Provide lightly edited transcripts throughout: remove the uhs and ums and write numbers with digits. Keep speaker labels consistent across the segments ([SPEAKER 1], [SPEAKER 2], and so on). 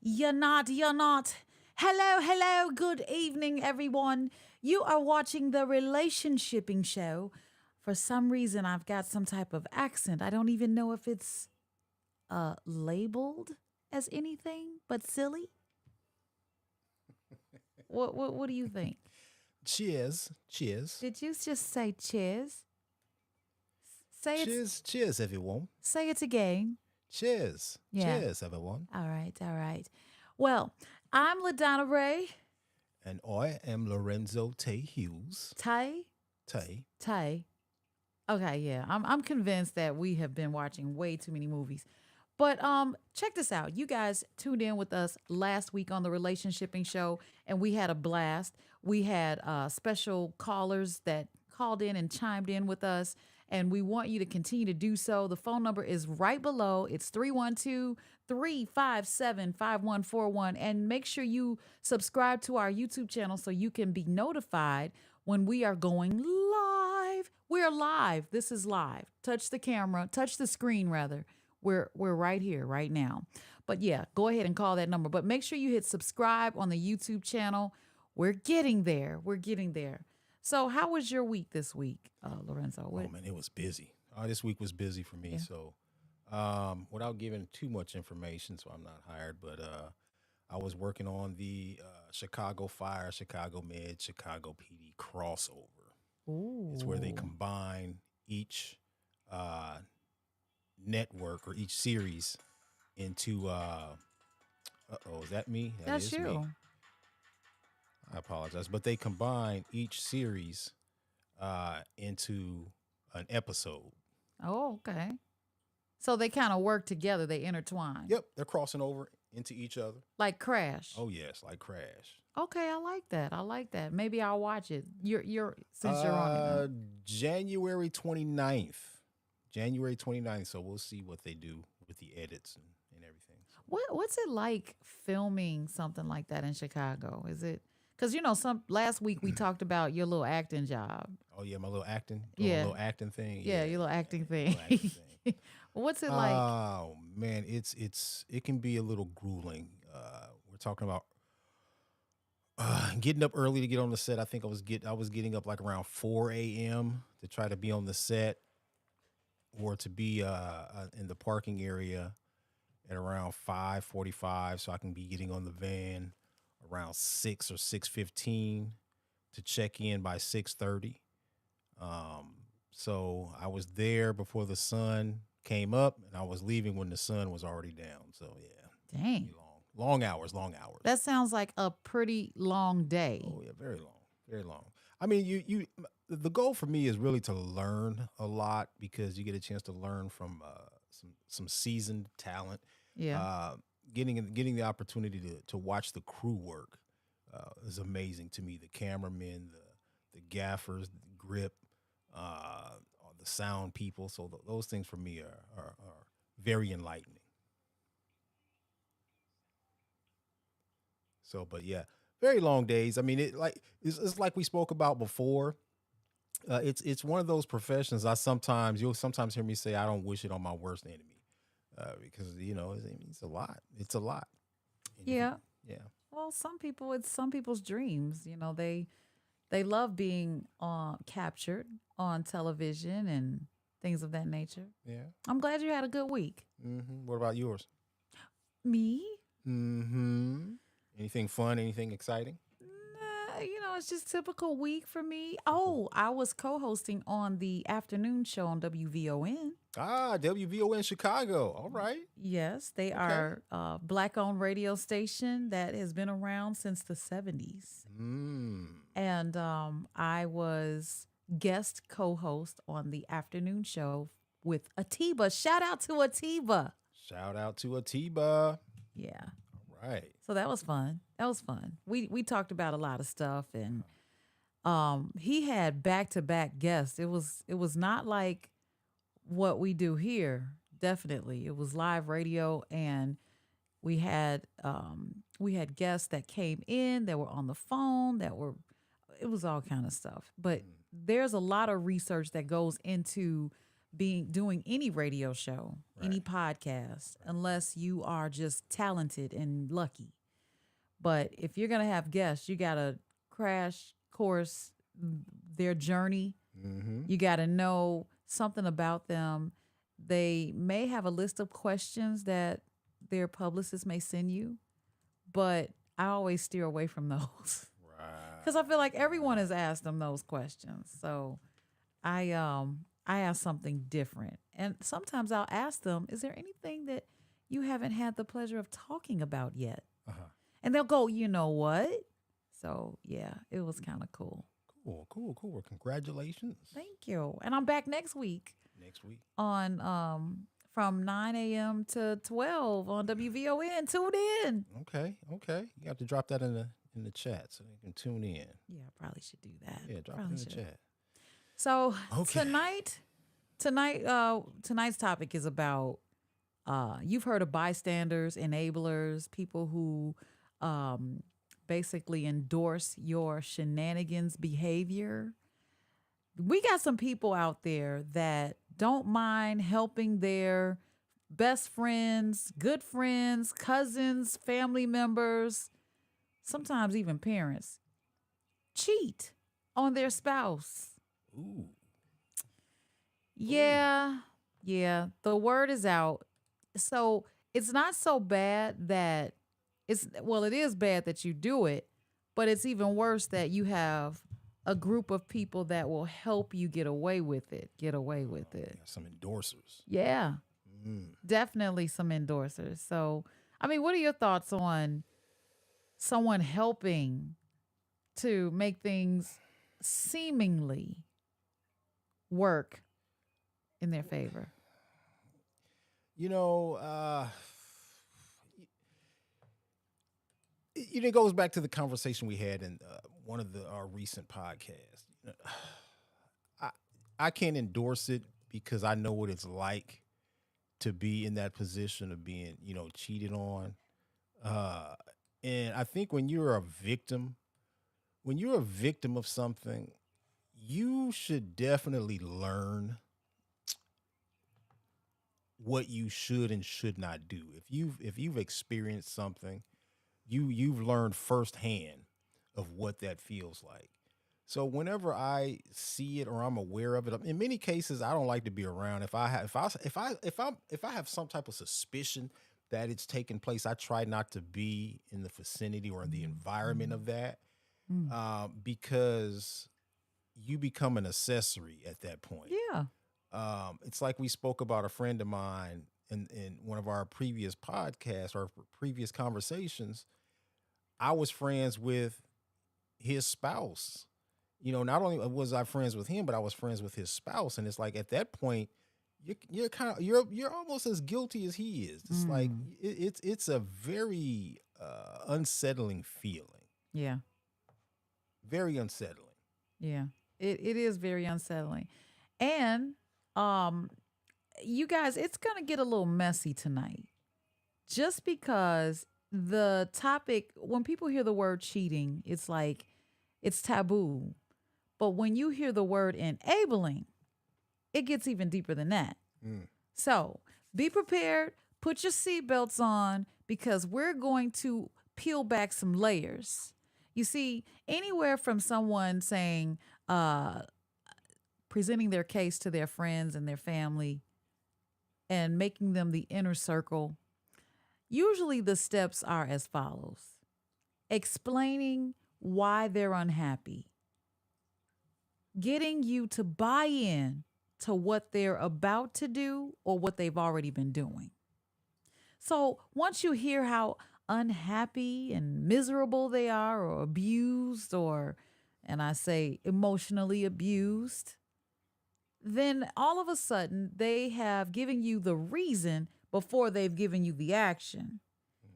[SPEAKER 1] You're not, you're not. Hello, hello, good evening, everyone. You are watching the Relationshiping Show. For some reason, I've got some type of accent. I don't even know if it's labeled as anything but silly. What do you think?
[SPEAKER 2] Cheers. Cheers.
[SPEAKER 1] Did you just say cheers? Say it.
[SPEAKER 2] Cheers. Cheers, everyone.
[SPEAKER 1] Say it again.
[SPEAKER 2] Cheers.
[SPEAKER 1] Yeah.
[SPEAKER 2] Cheers, everyone.
[SPEAKER 1] All right, all right. Well, I'm LaDonna Raeh.
[SPEAKER 2] And I am Lorenzo Hughes.
[SPEAKER 1] Tay.
[SPEAKER 2] Tay.
[SPEAKER 1] Tay. Okay, yeah. I'm convinced that we have been watching way too many movies. But check this out. You guys tuned in with us last week on the Relationshiping Show, and we had a blast. We had special callers that called in and chimed in with us, and we want you to continue to do so. The phone number is right below. It's 312-357-5141. And make sure you subscribe to our YouTube channel so you can be notified when we are going live. We're live. This is live. Touch the camera, touch the screen rather. We're right here, right now. But yeah, go ahead and call that number. But make sure you hit subscribe on the YouTube channel. We're getting there. We're getting there. So how was your week this week, Lorenzo?
[SPEAKER 2] Oh, man, it was busy. This week was busy for me.
[SPEAKER 1] Yeah.
[SPEAKER 2] So without giving too much information, so I'm not hired, but I was working on the Chicago Fire, Chicago Med, Chicago PD crossover.
[SPEAKER 1] Ooh.
[SPEAKER 2] It's where they combine each network or each series into is that me?
[SPEAKER 1] That's
[SPEAKER 2] is
[SPEAKER 1] you.
[SPEAKER 2] me. I apologize, but they combine each series into an episode.
[SPEAKER 1] Oh, okay. So they kind of work together. They intertwine.
[SPEAKER 2] Yep, they're crossing over into each other.
[SPEAKER 1] Like Crash.
[SPEAKER 2] Oh yes, like Crash.
[SPEAKER 1] Okay, I like that. I like that. Maybe I'll watch it. You're since you're on it now.
[SPEAKER 2] January 29th. January 29th. So we'll see what they do with the edits and everything.
[SPEAKER 1] What's it like filming something like that in Chicago? Is it because some last week we talked about your little acting job.
[SPEAKER 2] Oh yeah, my little acting.
[SPEAKER 1] Yeah.
[SPEAKER 2] My little acting thing.
[SPEAKER 1] Yeah, your little acting thing.
[SPEAKER 2] Little acting thing.
[SPEAKER 1] What's it like?
[SPEAKER 2] Oh man, it can be a little grueling. We're talking about getting up early to get on the set. I think I was getting up like around 4 a.m. to try to be on the set or to be in the parking area at around 5:45, so I can be getting on the van around 6 or 6:15 to check in by 6:30. So I was there before the sun came up, and I was leaving when the sun was already down. So yeah,
[SPEAKER 1] Dang.
[SPEAKER 2] long hours.
[SPEAKER 1] That sounds like a pretty long day.
[SPEAKER 2] Oh yeah, very long, very long. I mean, the goal for me is really to learn a lot because you get a chance to learn from some seasoned talent.
[SPEAKER 1] Yeah.
[SPEAKER 2] Getting the opportunity to watch the crew work is amazing to me. The cameramen, the gaffers, the grip, the sound people. So those things for me are very enlightening. So, but yeah, very long days. I mean, it's like we spoke about before. It's one of those professions. You'll sometimes hear me say I don't wish it on my worst enemy, because it's a lot. It's a lot. And
[SPEAKER 1] Yeah.
[SPEAKER 2] yeah.
[SPEAKER 1] Well, it's some people's dreams. They love being captured on television and things of that nature.
[SPEAKER 2] Yeah.
[SPEAKER 1] I'm glad you had a good week.
[SPEAKER 2] What about yours?
[SPEAKER 1] Me?
[SPEAKER 2] Anything fun? Anything exciting?
[SPEAKER 1] It's just typical week for me. Oh, I was co-hosting on the afternoon show on WVON.
[SPEAKER 2] WVON Chicago. All right.
[SPEAKER 1] Yes, they are a Black-owned radio station that has been around since the 70s. And I was guest co-host on the afternoon show with Atiba. Shout out to Atiba.
[SPEAKER 2] Shout out to Atiba.
[SPEAKER 1] Yeah.
[SPEAKER 2] All right.
[SPEAKER 1] So that was fun. We talked about a lot of stuff, and he had back-to-back guests. It was not like what we do here. Definitely, it was live radio, and we had guests that came in, that were on the phone, it was all kind of stuff. But there's a lot of research that goes into doing any radio show, any
[SPEAKER 2] Right.
[SPEAKER 1] podcast, unless you are just talented and lucky. But if you're gonna have guests, you gotta crash course their journey.
[SPEAKER 2] Mm-hmm.
[SPEAKER 1] You gotta know something about them. They may have a list of questions that their publicist may send you, but I always steer away from those because I feel like everyone has asked them those questions. So I ask something different, and sometimes I'll ask them, "Is there anything that you haven't had the pleasure of talking about yet?"
[SPEAKER 2] Uh-huh.
[SPEAKER 1] And they'll go, "You know what?" So yeah, it was kind of cool.
[SPEAKER 2] Cool, cool, cool. Well, congratulations.
[SPEAKER 1] Thank you. And I'm back next week
[SPEAKER 2] Next week.
[SPEAKER 1] on from 9 a.m. to 12 on WVON. Tune in.
[SPEAKER 2] Okay, okay. You have to drop that in the chat so you can tune in.
[SPEAKER 1] Yeah, I probably should do that.
[SPEAKER 2] Yeah, drop
[SPEAKER 1] Probably
[SPEAKER 2] it in the
[SPEAKER 1] should.
[SPEAKER 2] chat.
[SPEAKER 1] So
[SPEAKER 2] Okay.
[SPEAKER 1] tonight's topic is about you've heard of bystanders, enablers, people who basically endorse your shenanigans behavior. We got some people out there that don't mind helping their best friends, good friends, cousins, family members, sometimes even parents cheat on their spouse.
[SPEAKER 2] Ooh.
[SPEAKER 1] Yeah, yeah. The word is out. So it's not so bad that it is bad that you do it, but it's even worse that you have a group of people that will help you get away with it. Get away with it.
[SPEAKER 2] Got some endorsers.
[SPEAKER 1] Yeah,
[SPEAKER 2] Mm.
[SPEAKER 1] definitely some endorsers. So, I mean, what are your thoughts on someone helping to make things seemingly work in their favor?
[SPEAKER 2] You know, it goes back to the conversation we had in one of our recent podcasts. I I can't endorse it because I know what it's like to be in that position of being, cheated on. Uh, and I think when you're a victim of something, you should definitely learn what you should and should not do. If you've experienced something, you've learned firsthand of what that feels like. So whenever I see it or I'm aware of it, in many cases I don't like to be around. If I have some type of suspicion that it's taking place, I try not to be in the vicinity or in the environment of that,
[SPEAKER 1] Mm.
[SPEAKER 2] because you become an accessory at that point.
[SPEAKER 1] Yeah.
[SPEAKER 2] It's like we spoke about a friend of mine in one of our previous podcasts or previous conversations. I was friends with his spouse. Not only was I friends with him, but I was friends with his spouse. And it's like at that point, you're almost as guilty as he is. It's like
[SPEAKER 1] Mm.
[SPEAKER 2] it's a very unsettling feeling.
[SPEAKER 1] Yeah.
[SPEAKER 2] Very unsettling.
[SPEAKER 1] Yeah. It is very unsettling. And um you guys, it's going to get a little messy tonight. Just because the topic, when people hear the word cheating, it's like it's taboo. But when you hear the word enabling, it gets even deeper than that.
[SPEAKER 2] Mm.
[SPEAKER 1] So be prepared, put your seatbelts on, because we're going to peel back some layers. You see, anywhere from someone saying, presenting their case to their friends and their family and making them the inner circle, usually the steps are as follows: explaining why they're unhappy, getting you to buy in to what they're about to do or what they've already been doing. So once you hear how unhappy and miserable they are, or abused, or, and I say emotionally abused, then all of a sudden they have given you the reason before they've given you the action.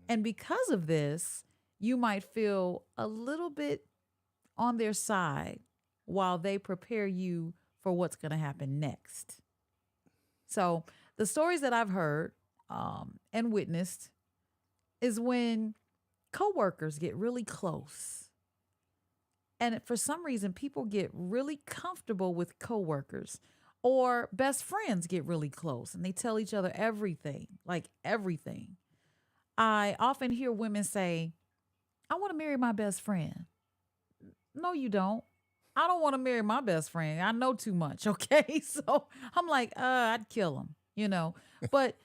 [SPEAKER 1] And because of this, you might feel a little bit on their side while they prepare you for what's going to happen next. So the stories that I've heard and witnessed is when coworkers get really close. And for some reason, people get really comfortable with coworkers, Or best friends get really close and they tell each other everything, like everything. I often hear women say, I want to marry my best friend. No, you don't. I don't want to marry my best friend. I know too much. Okay. So I'm like, I'd kill him, you know. But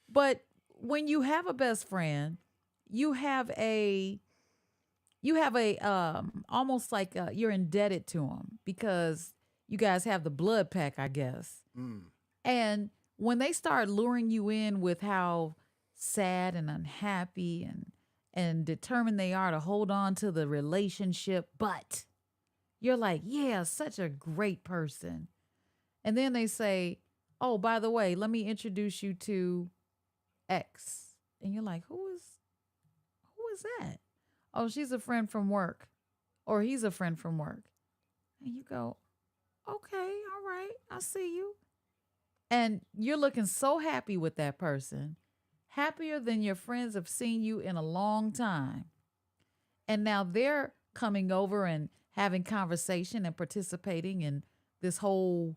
[SPEAKER 1] but when you have a best friend, you have a almost like you're indebted to him because you guys have the blood pack, I guess.
[SPEAKER 2] Mm.
[SPEAKER 1] And when they start luring you in with how sad and unhappy and determined they are to hold on to the relationship, but you're like, yeah, such a great person. And then they say, oh, by the way, let me introduce you to X. And you're like, who is that? Oh, she's a friend from work. Or he's a friend from work. And you go, okay, all right, I see you. And you're looking so happy with that person, happier than your friends have seen you in a long time. And now they're coming over and having conversation and participating in this whole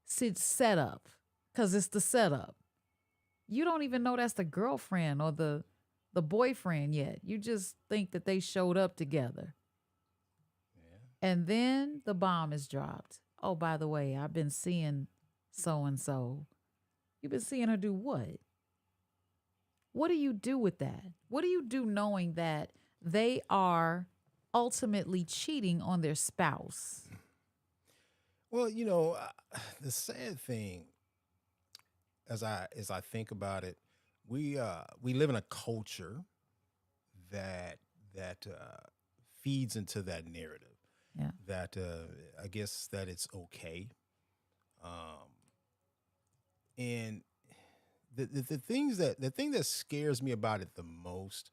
[SPEAKER 1] setup because it's the setup. You don't even know that's the girlfriend or the boyfriend yet. You just think that they showed up together.
[SPEAKER 2] Yeah.
[SPEAKER 1] And then the bomb is dropped. Oh, by the way, I've been seeing so and so. You've been seeing her do what? What do you do with that? What do you do knowing that they are ultimately cheating on their spouse?
[SPEAKER 2] Well, the sad thing, as I think about it, we live in a culture that feeds into that narrative.
[SPEAKER 1] Yeah.
[SPEAKER 2] That I guess that it's okay, um, and the thing that scares me about it the most.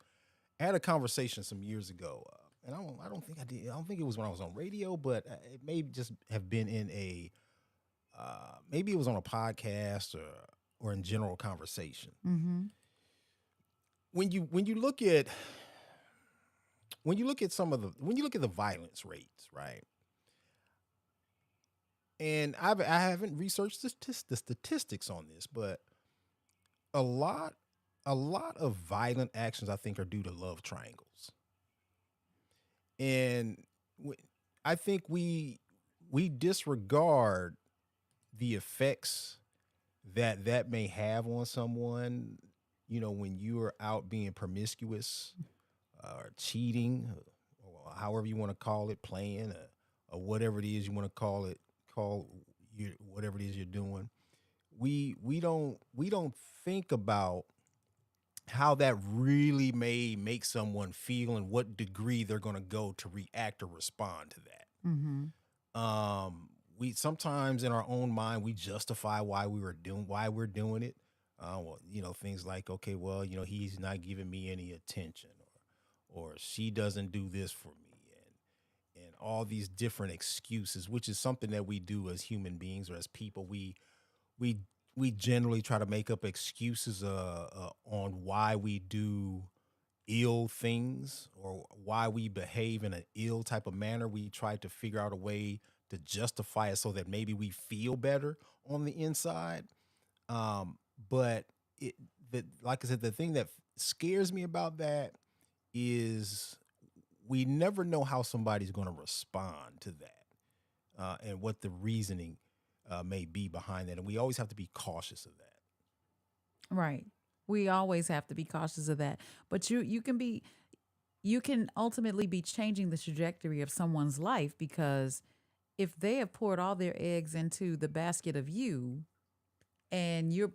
[SPEAKER 2] I had a conversation some years ago, and I don't think I did. I don't think it was when I was on radio, but it may just have been in maybe it was on a podcast or in general conversation.
[SPEAKER 1] Mm-hmm.
[SPEAKER 2] When you look at when you look at the violence rates, right? And I haven't researched the statistics on this, but a lot a lot of violent actions I think are due to love triangles. And w- I think we disregard the effects that may have on someone, when you are out being promiscuous or cheating, or however you want to call it, playing, or whatever it is you want to call you whatever it is you're doing. We don't think about how that really may make someone feel and what degree they're going to go to react or respond to that.
[SPEAKER 1] Mm-hmm.
[SPEAKER 2] We sometimes in our own mind we justify why we're doing it. Well, things like, okay, well, he's not giving me any attention, or she doesn't do this for me, and all these different excuses, which is something that we do as human beings or as people. We we generally try to make up excuses on why we do ill things or why we behave in an ill type of manner. We try to figure out a way to justify it so that maybe we feel better on the inside. Um, but it, like I said, the thing that scares me about that is we never know how somebody's going to respond to that, and what the reasoning may be behind that. And we always have to be cautious of that.
[SPEAKER 1] Right. We always have to be cautious of that. But you can ultimately be changing the trajectory of someone's life because if they have poured all their eggs into the basket of you and you're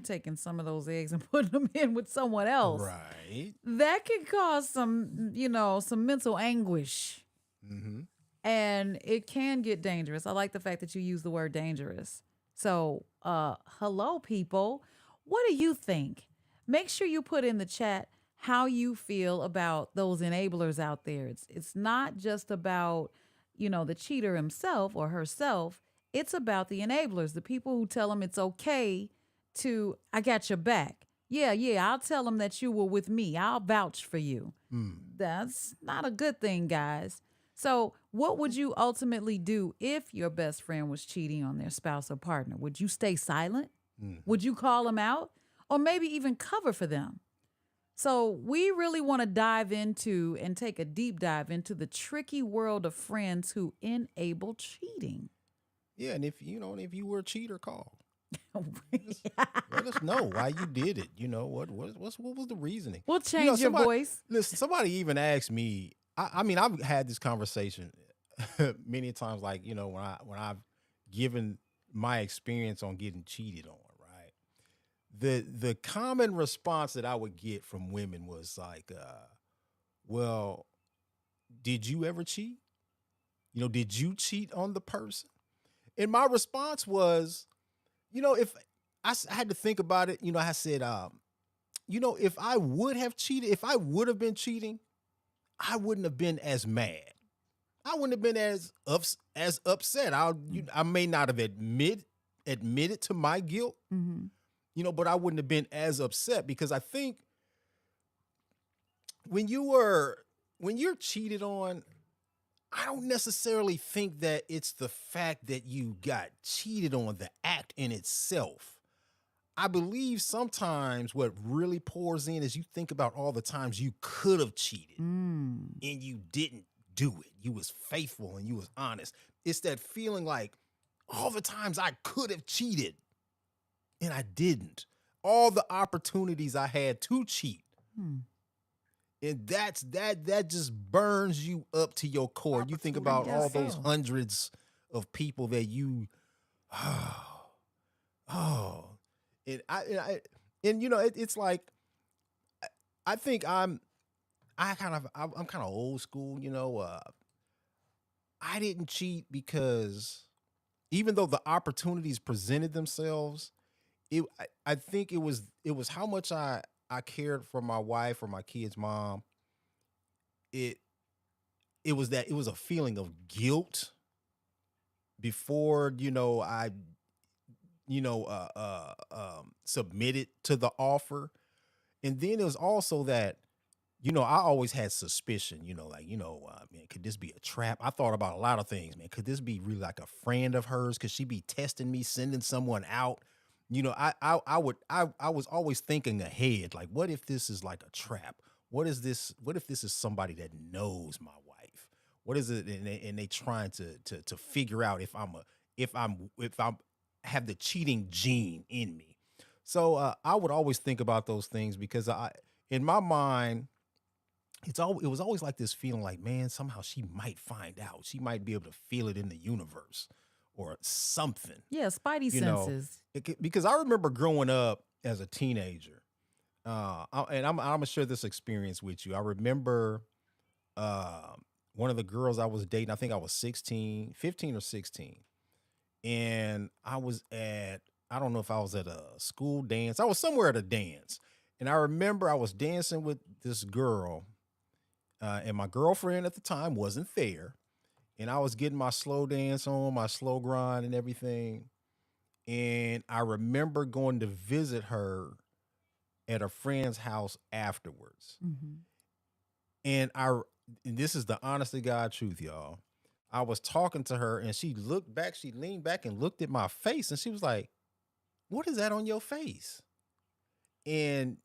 [SPEAKER 1] taking some of those eggs and putting them in with someone else,
[SPEAKER 2] Right.
[SPEAKER 1] that can cause some mental anguish
[SPEAKER 2] Mm-hmm.
[SPEAKER 1] and it can get dangerous. I like the fact that you use the word dangerous. So, hello, people. What do you think? Make sure you put in the chat how you feel about those enablers out there. It's not just about, the cheater himself or herself. It's about the enablers, the people who tell them it's okay I got your back. Yeah, yeah, I'll tell them that you were with me. I'll vouch for you.
[SPEAKER 2] Mm.
[SPEAKER 1] That's not a good thing, guys. So, what would you ultimately do if your best friend was cheating on their spouse or partner? Would you stay silent?
[SPEAKER 2] Mhm.
[SPEAKER 1] Would you call them out? Or maybe even cover for them? So, we really want to dive into and take a deep dive into the tricky world of friends who enable cheating.
[SPEAKER 2] Yeah, and if you were a cheater, call. Just let us know why you did it. What was the reasoning?
[SPEAKER 1] We'll change your
[SPEAKER 2] Somebody
[SPEAKER 1] voice.
[SPEAKER 2] listen. Somebody even asked me. I mean, I've had this conversation many times. Like when I've given my experience on getting cheated on. Right. The common response that I would get from women was like, "Well, did you ever cheat? Did you cheat on the person?" And my response was, if I had to think about it, I said, if I would have cheated, if I would have been cheating, I wouldn't have been as mad. I wouldn't have been as upset. I may not have admitted to my guilt,
[SPEAKER 1] Mm-hmm.
[SPEAKER 2] but I wouldn't have been as upset because I think when you're cheated on, I don't necessarily think that it's the fact that you got cheated on, the act in itself. I believe sometimes what really pours in is you think about all the times you could have cheated
[SPEAKER 1] Mm.
[SPEAKER 2] and you didn't do it. You was faithful and you was honest. It's that feeling like all the times I could have cheated and I didn't. All the opportunities I had to cheat.
[SPEAKER 1] Hmm.
[SPEAKER 2] And that just burns you up to your core. You think
[SPEAKER 1] I
[SPEAKER 2] about all
[SPEAKER 1] guess
[SPEAKER 2] those
[SPEAKER 1] so.
[SPEAKER 2] hundreds of people that you oh, oh. It's like I think I'm kind of old school, I didn't cheat because even though the opportunities presented themselves, I think it was how much I cared for my wife or my kids' mom. It it was a feeling of guilt before I submitted to the offer, and then it was also that I always had suspicion, like, man, could this be a trap? I thought about a lot of things, man. Could this be really like a friend of hers? Could she be testing me, sending someone out? I was always thinking ahead, like, what if this is like a trap? What is this? What if this is somebody that knows my wife? What is it? And they trying to figure out if I'm have the cheating gene in me. So I would always think about those things because in my mind, it was always like this feeling like, man, somehow she might find out. She might be able to feel it in the universe or something,
[SPEAKER 1] Yeah, spidey
[SPEAKER 2] you know.
[SPEAKER 1] senses.
[SPEAKER 2] Because I remember growing up as a teenager, and I'm gonna share this experience with you. I remember uh, one of the girls I was dating. I think I was 16, 15 or 16, and I don't know if I was at a school dance. I was somewhere at a dance, and I remember I was dancing with this girl, and my girlfriend at the time wasn't there. And I was getting my slow dance on, my slow grind and everything. And I remember going to visit her at a friend's house afterwards.
[SPEAKER 1] Hmm.
[SPEAKER 2] And and this is the honest to God truth, y'all. I was talking to her and she looked back, she leaned back and looked at my face and she was like, "What is that on your face?" And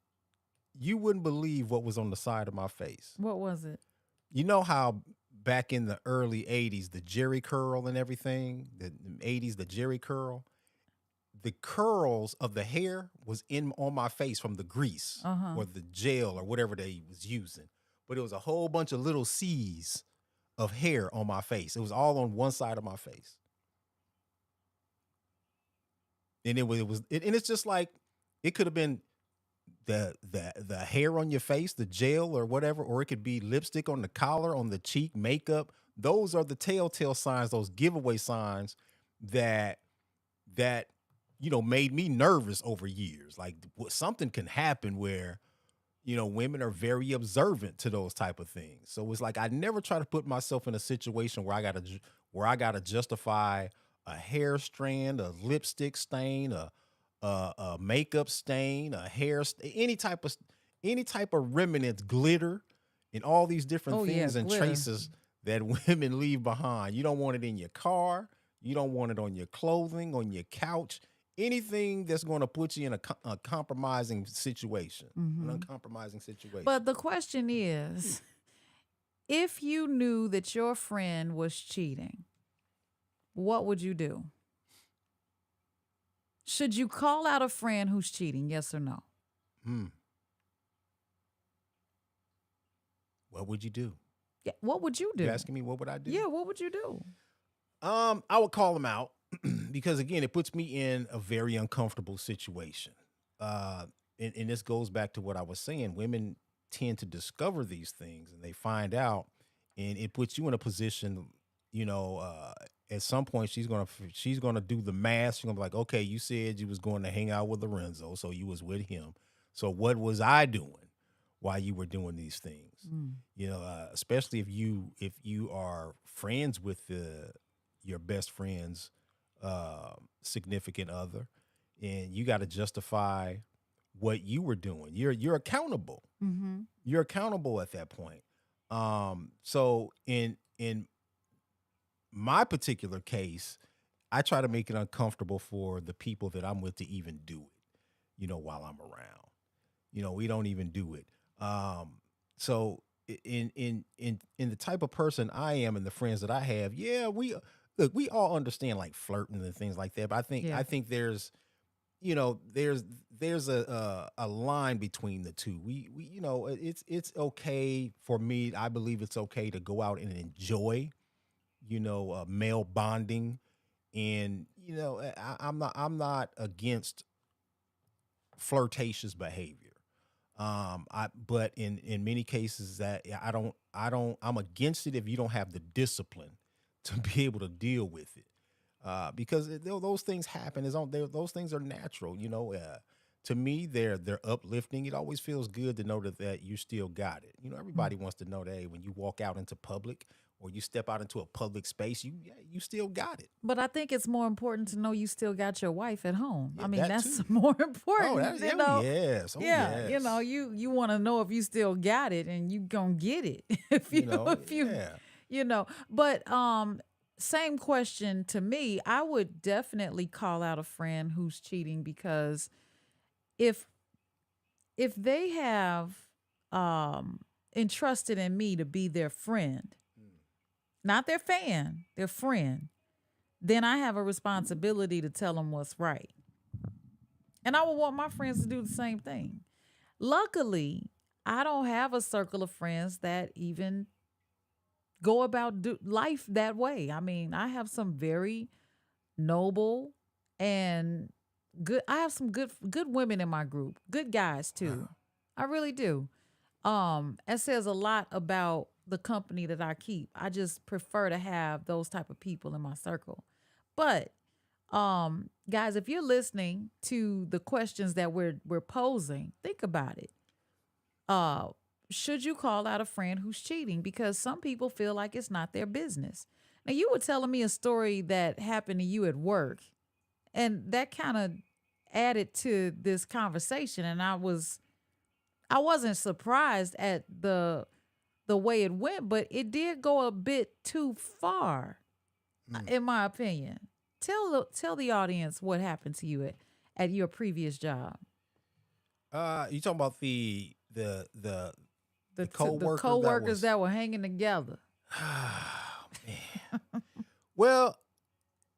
[SPEAKER 2] you wouldn't believe what was on the side of my face.
[SPEAKER 1] What was it?
[SPEAKER 2] You know how back in the early 80s, the Jerry curl and everything, the 80s, the Jerry curl, the curls of the hair was in on my face from the grease
[SPEAKER 1] Uh huh.
[SPEAKER 2] or the gel or whatever they was using. But it was a whole bunch of little C's of hair on my face. It was all on one side of my face. And and it's just like it could have been the hair on your face, the gel or whatever, or it could be lipstick on the collar, on the cheek, makeup. Those are the telltale signs, those giveaway signs that that made me nervous over years. Like something can happen where women are very observant to those type of things. So it's like I never try to put myself in a situation where I gotta justify a hair strand, a lipstick stain, a makeup stain, any type of remnants, glitter, and all these different
[SPEAKER 1] Oh, yeah,
[SPEAKER 2] things and
[SPEAKER 1] glitter.
[SPEAKER 2] traces that women leave behind. You don't want it in your car. You don't want it on your clothing, on your couch, anything that's going to put you in a compromising situation, an
[SPEAKER 1] Hmm.
[SPEAKER 2] uncompromising situation.
[SPEAKER 1] But the question is, if you knew that your friend was cheating, what would you do? Should you call out a friend who's cheating? Yes or no?
[SPEAKER 2] Hmm. What would you do?
[SPEAKER 1] Yeah. What would you
[SPEAKER 2] You
[SPEAKER 1] do?
[SPEAKER 2] asking me what would I do?
[SPEAKER 1] Yeah. What would you do?
[SPEAKER 2] I would call them out because again, it puts me in a very uncomfortable situation. Uh, and this goes back to what I was saying. Women tend to discover these things and they find out, and it puts you in a position. You know, at some point she's gonna do the math. She's gonna be like, okay, you said you was going to hang out with Lorenzo, so you was with him. So what was I doing while you were doing these things?
[SPEAKER 1] Mm.
[SPEAKER 2] Especially if you are friends with your best friend's significant other, and you got to justify what you were doing. You're accountable.
[SPEAKER 1] Mm-hmm.
[SPEAKER 2] You're accountable at that point. So in my particular case, I try to make it uncomfortable for the people that I'm with to even do it. While I'm around. We don't even do it. So in the type of person I am and the friends that I have, yeah, we all understand like flirting and things like that. But I think
[SPEAKER 1] Yeah.
[SPEAKER 2] I think there's there's a line between the two. It's okay for me. I believe it's okay to go out and enjoy male bonding, and I'm not against flirtatious behavior. But in many cases that I'm against it if you don't have the discipline to be able to deal with it. Because those things happen. Those things are natural. To me, they're uplifting. It always feels good to know that you still got it.
[SPEAKER 1] Mm.
[SPEAKER 2] Everybody wants to know that, hey, when you walk out into public or you step out into a public space, you still got it.
[SPEAKER 1] But I think it's more important to know you still got your wife at home.
[SPEAKER 2] Yeah,
[SPEAKER 1] I mean,
[SPEAKER 2] that
[SPEAKER 1] that's
[SPEAKER 2] too.
[SPEAKER 1] more
[SPEAKER 2] Oh,
[SPEAKER 1] important,
[SPEAKER 2] oh yes, oh
[SPEAKER 1] Yeah,
[SPEAKER 2] yes.
[SPEAKER 1] you want to know if you still got it and you going to get it if you
[SPEAKER 2] Yeah.
[SPEAKER 1] but same question to me. I would definitely call out a friend who's cheating because if they have um entrusted in me to be their friend, not their fan, their friend, then I have a responsibility to tell them what's right. And I would want my friends to do the same thing. Luckily, I don't have a circle of friends that even go about life that way. I mean, I have some very noble and good. I have some good women in my group, good guys too.
[SPEAKER 2] Wow.
[SPEAKER 1] I really do. It says a lot about the company that I keep. I just prefer to have those type of people in my circle. But guys, if you're listening to the questions that we're posing, think about it. Uh should you call out a friend who's cheating? Because some people feel like it's not their business. Now you were telling me a story that happened to you at work, and that kind of added to this conversation, and I wasn't surprised at the way it went, but it did go a bit too far,
[SPEAKER 2] Mm.
[SPEAKER 1] in my opinion. Tell the audience what happened to you at your previous job.
[SPEAKER 2] You talking about the
[SPEAKER 1] The
[SPEAKER 2] coworker that
[SPEAKER 1] co-workers
[SPEAKER 2] was
[SPEAKER 1] that were hanging together.
[SPEAKER 2] man. Well,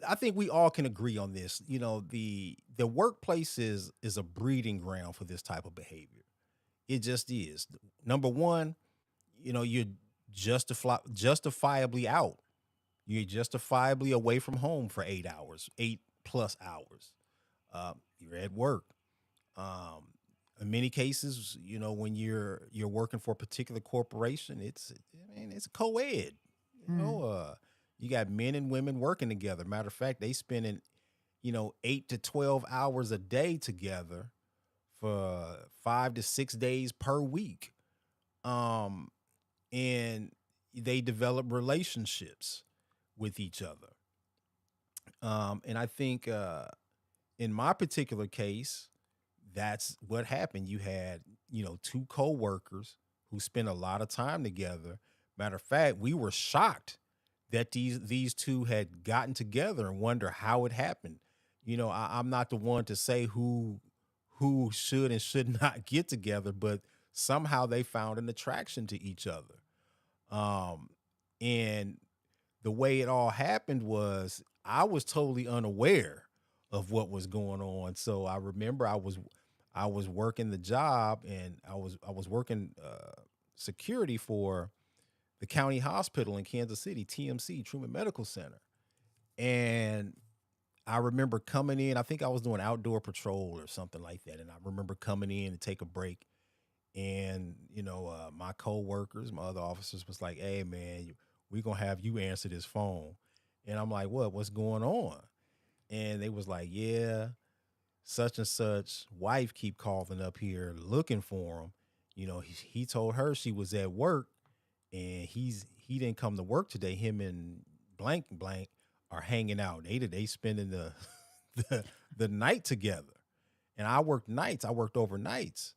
[SPEAKER 2] I think we all can agree on this. The workplace is a breeding ground for this type of behavior. It just is. Number one, you're justifiably out. You're justifiably away from home for 8 hours, 8+ hours. You're at work. Um, in many cases, when you're working for a particular corporation, it's co-ed. You
[SPEAKER 1] Mm.
[SPEAKER 2] know, uh, you got men and women working together. Matter of fact, they spending 8 to 12 hours a day together for 5 to 6 days per week. Um, and they develop relationships with each other. And I think in my particular case, that's what happened. You had, two co-workers who spent a lot of time together. Matter of fact, we were shocked that these two had gotten together and wonder how it happened. I'm not the one to say who should and should not get together, but somehow they found an attraction to each other. Um, and the way it all happened was I was totally unaware of what was going on. So I remember I was working the job, and I was working security for the county hospital in Kansas City, TMC, Truman Medical Center. And I remember coming in, I think I was doing outdoor patrol or something like that. And I remember coming in to take a break. And, my coworkers, my other officers was like, hey, man, we going to have you answer this phone. And I'm like, what's going on? And they was like, yeah, such and such wife keep calling up here looking for him. He told her she was at work, and he didn't come to work today. Him and blank blank are hanging out. They spending the night together. And I worked nights. I worked overnights.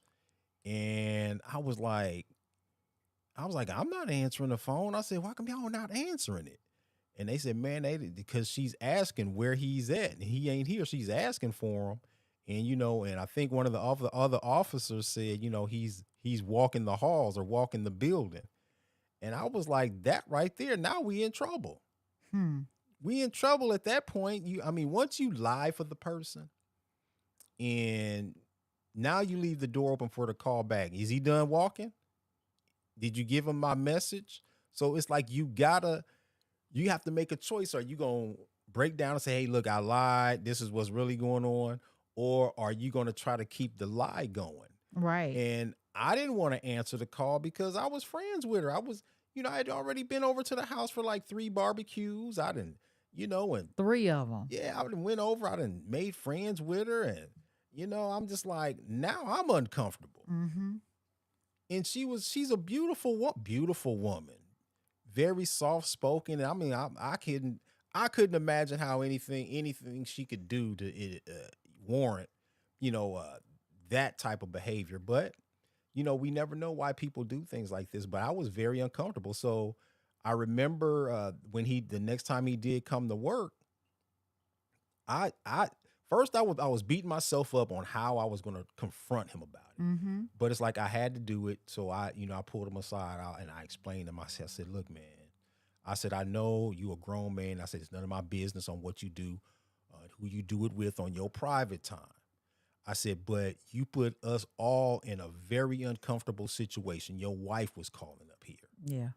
[SPEAKER 2] And I was like, I'm not answering the phone. I said, why come y'all not answering it? And they said, man, because she's asking where he's at, and he ain't here. She's asking for him. And, and I think one of the other officers said, he's walking the halls or walking the building. And I was like, that right there, now we in trouble. We in trouble at that point. Once you lie for the person and now you leave the door open for the call back. Is he done walking? Did you give him my message? So it's like you have to make a choice. Are you going to break down and say, hey, look, I lied. This is what's really going on. Or are you going to try to keep the lie going?
[SPEAKER 1] Right.
[SPEAKER 2] And I didn't want to answer the call because I was friends with her. I had already been over to the house for like 3 barbecues. I didn't, and
[SPEAKER 1] 3 of them.
[SPEAKER 2] yeah, I done went over. I done made friends with her. And, I'm just like, now I'm uncomfortable.
[SPEAKER 1] Mm-hmm.
[SPEAKER 2] And she's a beautiful woman, very soft spoken. I couldn't imagine how anything she could do to warrant, that type of behavior. But, we never know why people do things like this. But I was very uncomfortable. So I remember when the next time he did come to work, I first I was beating myself up on how I was going to confront him about it.
[SPEAKER 1] Mm-hmm.
[SPEAKER 2] But it's like I had to do it. So I pulled him aside and I explained to myself. I said, look, man, I said, I know you a grown man. I said, it's none of my business on what you do, who you do it with on your private time. I said, but you put us all in a very uncomfortable situation. Your wife was calling up here.
[SPEAKER 1] Yeah.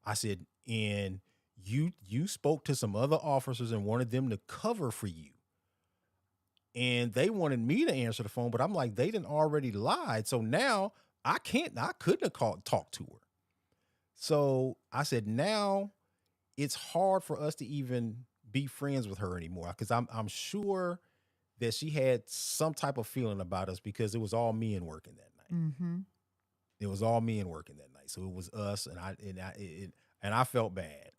[SPEAKER 2] I said, and you spoke to some other officers and wanted them to cover for you. And they wanted me to answer the phone, but I'm like, they didn't already lied. So now I couldn't have talked to her. So I said, now it's hard for us to even be friends with her anymore. Cause I'm sure that she had some type of feeling about us because it was all men working that night.
[SPEAKER 1] Mm-hmm.
[SPEAKER 2] It was all men working that night. So it was us. And I felt bad.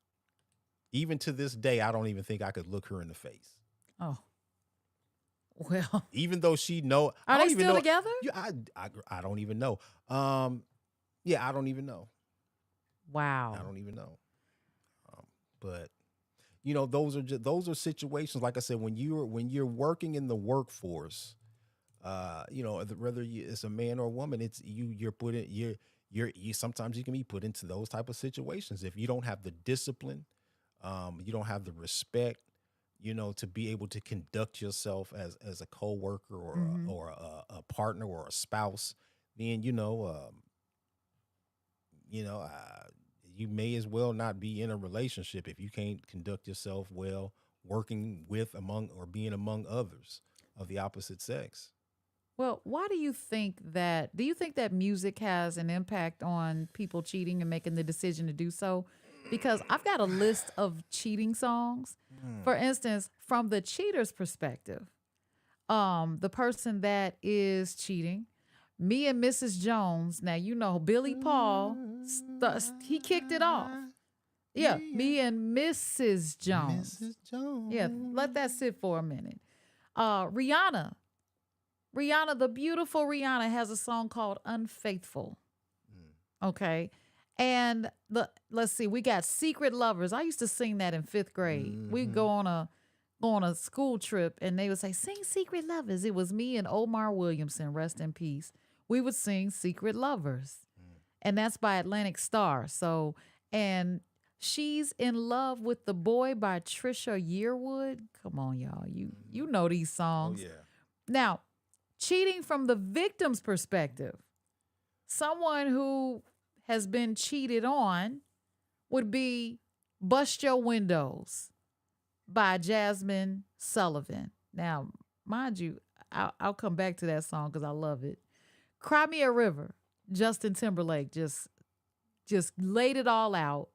[SPEAKER 2] Even to this day, I don't even think I could look her in the face.
[SPEAKER 1] Oh. Well,
[SPEAKER 2] even though she know,
[SPEAKER 1] are they still together?
[SPEAKER 2] Yeah, I don't even know. Yeah, I don't even know.
[SPEAKER 1] Wow.
[SPEAKER 2] I don't even know. But those are situations. Like I said, when you're working in the workforce, whether it's a man or a woman, it's you're put in you sometimes you can be put into those type of situations if you don't have the discipline, you don't have the respect. To be able to conduct yourself as a coworker or
[SPEAKER 1] Mm-hmm.
[SPEAKER 2] a partner or a spouse, then you may as well not be in a relationship if you can't conduct yourself well, working with among or being among others of the opposite sex.
[SPEAKER 1] Well, why do you think that? Do you think that music has an impact on people cheating and making the decision to do so? Because I've got a list of cheating songs. For instance, from the cheater's perspective, the person that is cheating, me and Mrs. Jones. Now Billy Paul. He kicked it off. Yeah, me and Mrs. Jones.
[SPEAKER 2] Mrs. Jones.
[SPEAKER 1] Yeah, let that sit for a minute. Rihanna, the beautiful Rihanna, has a song called "Unfaithful." Okay. And let's see, we got Secret Lovers. I used to sing that in 5th grade. We'd
[SPEAKER 2] Mm-hmm.
[SPEAKER 1] go on a school trip and they would say, "Sing Secret Lovers." It was me and Omar Williamson, rest in peace. We would sing Secret Lovers. And that's by Atlantic Star. So, and She's in Love with the Boy by Trisha Yearwood. Come on, y'all. You know these
[SPEAKER 2] Oh
[SPEAKER 1] songs.
[SPEAKER 2] yeah.
[SPEAKER 1] Now, cheating from the victim's perspective. Someone who has been cheated on would be Bust Your Windows by Jasmine Sullivan. Now, mind you, I'll come back to that song because I love it. Cry Me a River, Justin Timberlake just laid it all out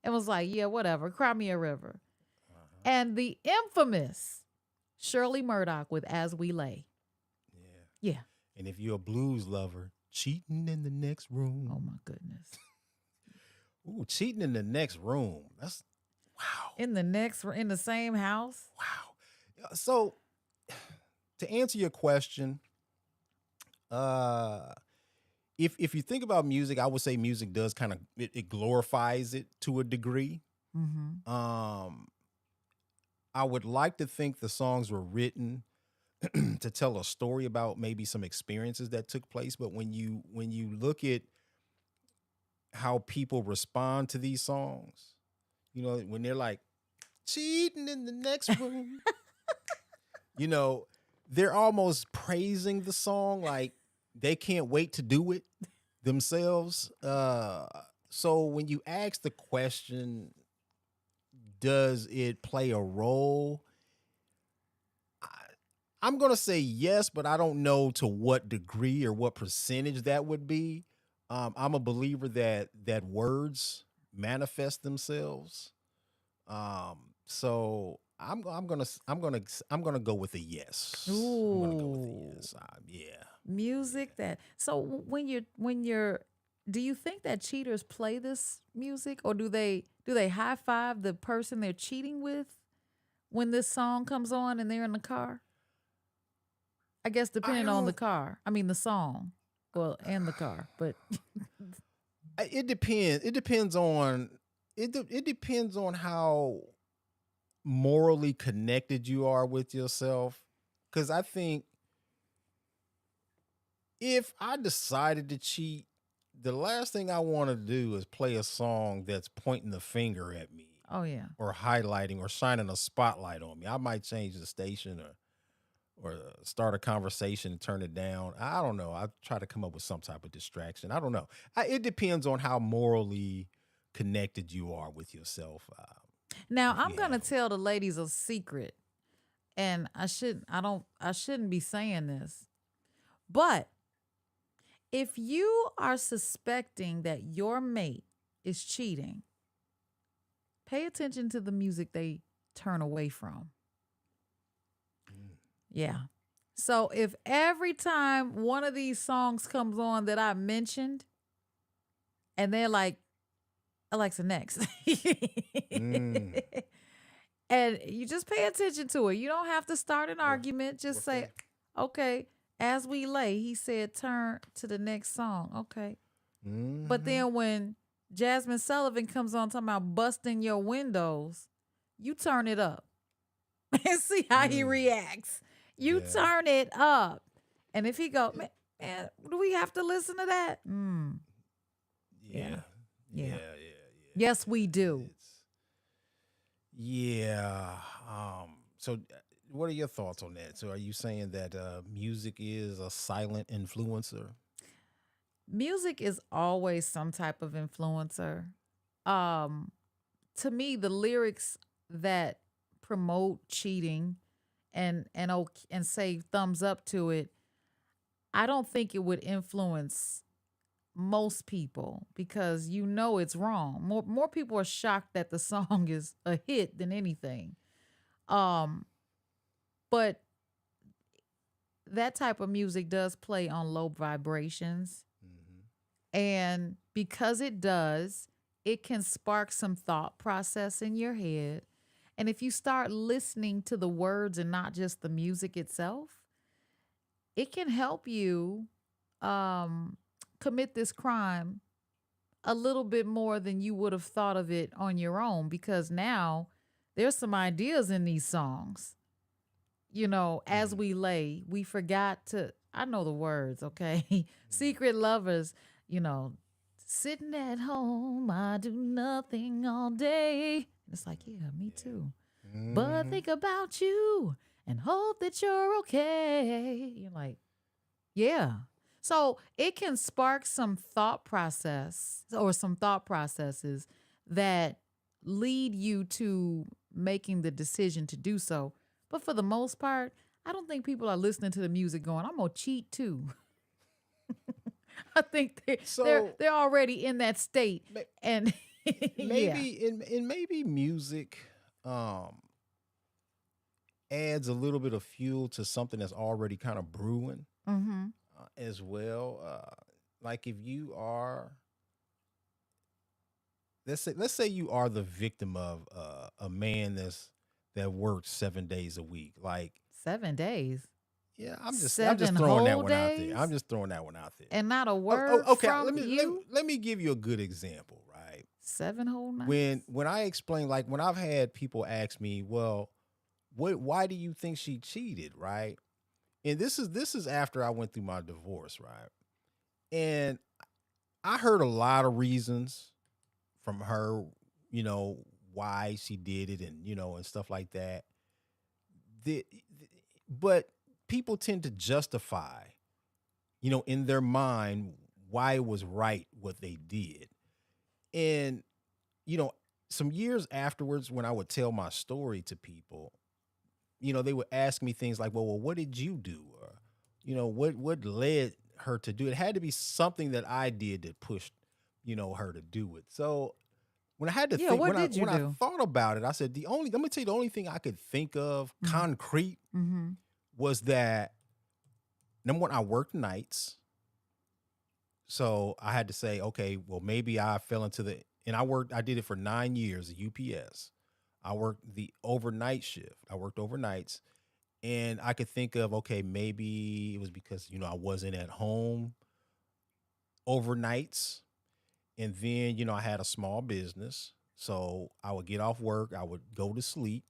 [SPEAKER 1] and was like, yeah, whatever, cry me a river.
[SPEAKER 2] Uh-huh.
[SPEAKER 1] And the infamous Shirley Murdoch with As We Lay.
[SPEAKER 2] Yeah.
[SPEAKER 1] Yeah.
[SPEAKER 2] And if you're a blues lover, cheating in the next room.
[SPEAKER 1] Oh my goodness.
[SPEAKER 2] Ooh, cheating in the next room. That's wow.
[SPEAKER 1] In the same house.
[SPEAKER 2] Wow. So to answer your question, uh if you think about music, I would say music does kind of it glorifies it to a degree.
[SPEAKER 1] Mm-hmm.
[SPEAKER 2] I would like to think the songs were written to tell a story about maybe some experiences that took place, but when you look at how people respond to these songs, when they're like cheating in the next room, you know, they're almost praising the song like they can't wait to do it themselves. So when you ask the question, does it play a role? I'm going to say yes, but I don't know to what degree or what percentage that would be. I'm a believer that words manifest themselves. So I'm gonna go with a yes. I'm gonna go with a
[SPEAKER 1] Ooh.
[SPEAKER 2] yes. Yeah.
[SPEAKER 1] Music that so when you're do you think that cheaters play this music or do they high five the person they're cheating with when this song comes on and they're in the car? I guess
[SPEAKER 2] I
[SPEAKER 1] depending on the
[SPEAKER 2] don't.
[SPEAKER 1] car. I mean the song. Well, and the car, but
[SPEAKER 2] It depends. It depends on how morally connected you are with yourself. Because I think if I decided to cheat, the last thing I want to do is play a song that's pointing the finger at me
[SPEAKER 1] oh yeah.
[SPEAKER 2] or highlighting or shining a spotlight on me. I might change the station or start a conversation and turn it down. I don't know. I try to come up with some type of distraction. I don't know. It depends on how morally connected you are with yourself.
[SPEAKER 1] Now
[SPEAKER 2] If
[SPEAKER 1] I'm
[SPEAKER 2] you
[SPEAKER 1] gonna
[SPEAKER 2] have,
[SPEAKER 1] tell the ladies a secret, and I shouldn't be saying this, but if you are suspecting that your mate is cheating, pay attention to the music they turn away from.
[SPEAKER 2] Mm.
[SPEAKER 1] Yeah. So if every time one of these songs comes on that I mentioned, and they're like, Alexa, next.
[SPEAKER 2] Mm.
[SPEAKER 1] And you just pay attention to it. You don't have to start an
[SPEAKER 2] Or,
[SPEAKER 1] argument. Just say,
[SPEAKER 2] okay.
[SPEAKER 1] okay, as we lay, he said, turn to the next song. Okay. But
[SPEAKER 2] Mm-hmm.
[SPEAKER 1] then when Jasmine Sullivan comes on talking about busting your windows, you turn it up and see how he
[SPEAKER 2] Mm.
[SPEAKER 1] reacts. You
[SPEAKER 2] Yeah.
[SPEAKER 1] turn it up. And if he go, man, do we have to listen to that? Yeah.
[SPEAKER 2] Yeah. Yeah.
[SPEAKER 1] Yeah.
[SPEAKER 2] Yeah.
[SPEAKER 1] Yes, we do.
[SPEAKER 2] It's yeah. So what are your thoughts on that? So are you saying that music is a silent influencer?
[SPEAKER 1] Music is always some type of influencer. Um, to me, the lyrics that promote cheating and say thumbs up to it, I don't think it would influence most people because it's wrong. More people are shocked that the song is a hit than anything. Um, but that type of music does play on low vibrations.
[SPEAKER 2] Mm-hmm.
[SPEAKER 1] And because it does, it can spark some thought process in your head. And if you start listening to the words and not just the music itself, it can help you um, commit this crime a little bit more than you would have thought of it on your own, because now there's some ideas in these songs. As
[SPEAKER 2] Mhm.
[SPEAKER 1] we lay, we forgot to, I know the words, okay? Secret lovers, you know, sitting at home, I do nothing all day. It's like, yeah, me too. But
[SPEAKER 2] Mhm.
[SPEAKER 1] think about you and hope that you're okay. You're like, yeah. So it can spark some thought process or some thought processes that lead you to making the decision to do so. But for the most part, I don't think people are listening to the music going, I'm gonna cheat too. I think they're
[SPEAKER 2] So
[SPEAKER 1] they're already in that state.
[SPEAKER 2] ma-
[SPEAKER 1] And yeah.
[SPEAKER 2] maybe in maybe music um adds a little bit of fuel to something that's already kind of brewing
[SPEAKER 1] Mm-hmm.
[SPEAKER 2] as well. Like if you are, let's say you are the victim of a man that works 7 days a week. Like,
[SPEAKER 1] 7 days.
[SPEAKER 2] yeah, I'm just
[SPEAKER 1] Seven
[SPEAKER 2] throwing that
[SPEAKER 1] whole
[SPEAKER 2] one out there. I'm
[SPEAKER 1] days
[SPEAKER 2] just throwing that one out there.
[SPEAKER 1] and not a
[SPEAKER 2] Oh,
[SPEAKER 1] word
[SPEAKER 2] oh, okay.
[SPEAKER 1] from you.
[SPEAKER 2] Let me give you a good example, right?
[SPEAKER 1] 7 whole nights.
[SPEAKER 2] When I explain, like when I've had people ask me, well, why do you think she cheated, right? And this is after I went through my divorce, right? And I heard a lot of reasons from her, you know, why she did it, and and stuff like that. The, but people tend to justify, in their mind why it was right what they did. And you know, some years afterwards, when I would tell my story to people, they would ask me things like, well, what did you do? Or, what led her to do it? It had to be something that I did that pushed, her to do it. So when I had to
[SPEAKER 1] Yeah,
[SPEAKER 2] think,
[SPEAKER 1] what
[SPEAKER 2] when I
[SPEAKER 1] did you
[SPEAKER 2] when I
[SPEAKER 1] do?
[SPEAKER 2] thought about it, I said let me tell you, the only thing I could think of
[SPEAKER 1] Mm-hmm.
[SPEAKER 2] concrete
[SPEAKER 1] Mm-hmm.
[SPEAKER 2] was that number one, I worked nights. So I had to say, okay, well, maybe I fell into and I did it for 9 years at UPS. I worked the overnight shift. I worked overnights. And I could think of, okay, maybe it was because, I wasn't at home overnights. And then, I had a small business. So I would get off work, I would go to sleep,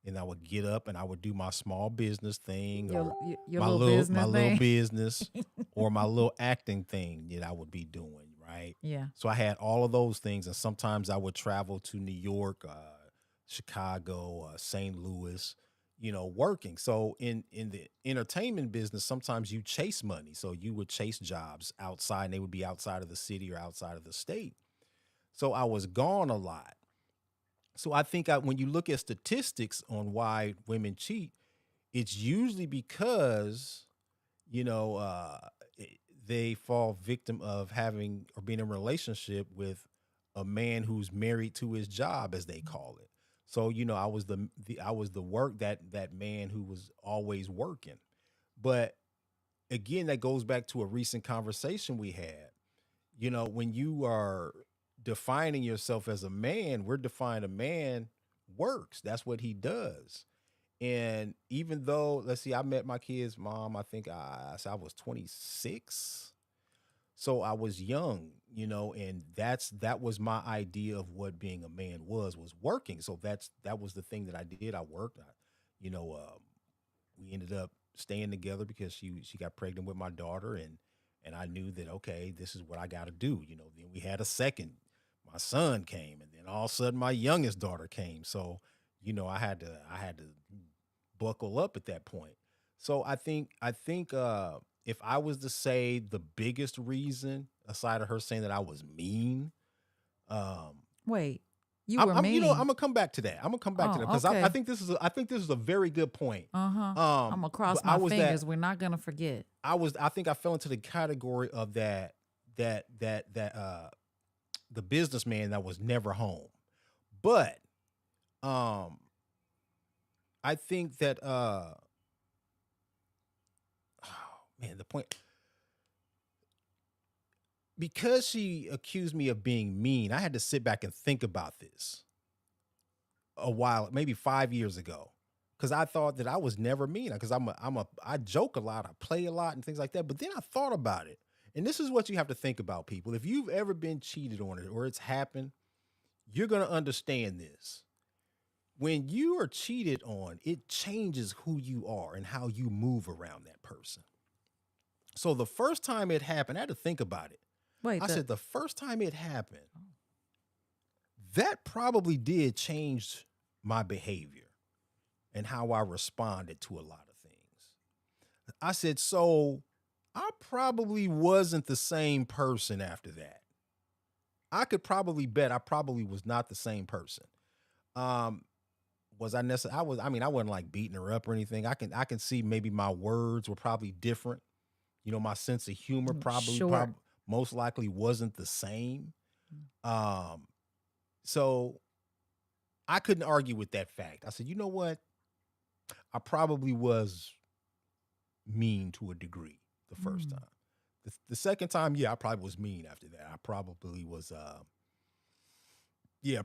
[SPEAKER 2] and I would get up and I would do my small business thing, or
[SPEAKER 1] Your
[SPEAKER 2] my
[SPEAKER 1] little
[SPEAKER 2] my
[SPEAKER 1] business
[SPEAKER 2] little
[SPEAKER 1] thing.
[SPEAKER 2] business, or my little acting thing that I would be doing, right?
[SPEAKER 1] Yeah.
[SPEAKER 2] So I had all of those things, and sometimes I would travel to New York, Chicago, St. Louis, working. So in the entertainment business, sometimes you chase money. So you would chase jobs outside, and they would be outside of the city or outside of the state. So I was gone a lot. So I think when you look at statistics on why women cheat, it's usually because you know uh, they fall victim of having or being in a relationship with a man who's married to his job, as they call it. So I was I was the work that man who was always working. But again, that goes back to a recent conversation we had. When you are defining yourself as a man, we're defining a man works. That's what he does. And even though, let's see, I met my kid's mom, I think I was 26. So I was young, and that was my idea of what being a man was working. So that was the thing that I did. I worked. You know, we ended up staying together because she got pregnant with my daughter, and I knew that, okay, this is what I got to do. Then we had a second. My son came, and then all of a sudden my youngest daughter came. So I had to buckle up at that point. So I think if I was to say the biggest reason, aside of her saying that I was mean, um,
[SPEAKER 1] Wait, you
[SPEAKER 2] I'm,
[SPEAKER 1] were
[SPEAKER 2] I'm you know I'm
[SPEAKER 1] mean.
[SPEAKER 2] gonna come back to that. I'm gonna come back to that
[SPEAKER 1] Oh,
[SPEAKER 2] because I
[SPEAKER 1] okay.
[SPEAKER 2] think this is a very good point.
[SPEAKER 1] Uh-huh. I'm gonna
[SPEAKER 2] But
[SPEAKER 1] cross my fingers. We're not gonna forget.
[SPEAKER 2] I think I fell into the category of that the businessman that was never home. But um I think that man, the point, because she accused me of being mean, I had to sit back and think about this a while, maybe 5 years ago, because I thought that I was never mean. Because I joke a lot, I play a lot, and things like that. But then I thought about it, And this is what you have to think about, people. If you've ever been cheated on or it's happened, you're going to understand this. When you are cheated on, it changes who you are and how you move around that person. So the first time it happened, I had to think about it.
[SPEAKER 1] Wait,
[SPEAKER 2] I said the first time it happened, that probably did change my behavior and how I responded to a lot of things. I said, so I probably wasn't the same person after that. I could probably bet I probably was not the same person. Was I necessarily? I wasn't like beating her up or anything. I can see maybe my words were probably different. My sense of humor probably
[SPEAKER 1] sure.
[SPEAKER 2] most likely wasn't the same. So I couldn't argue with that fact. I said, you know what? I probably was mean to a degree the first time. The second time, yeah, I probably was mean after that. I probably was,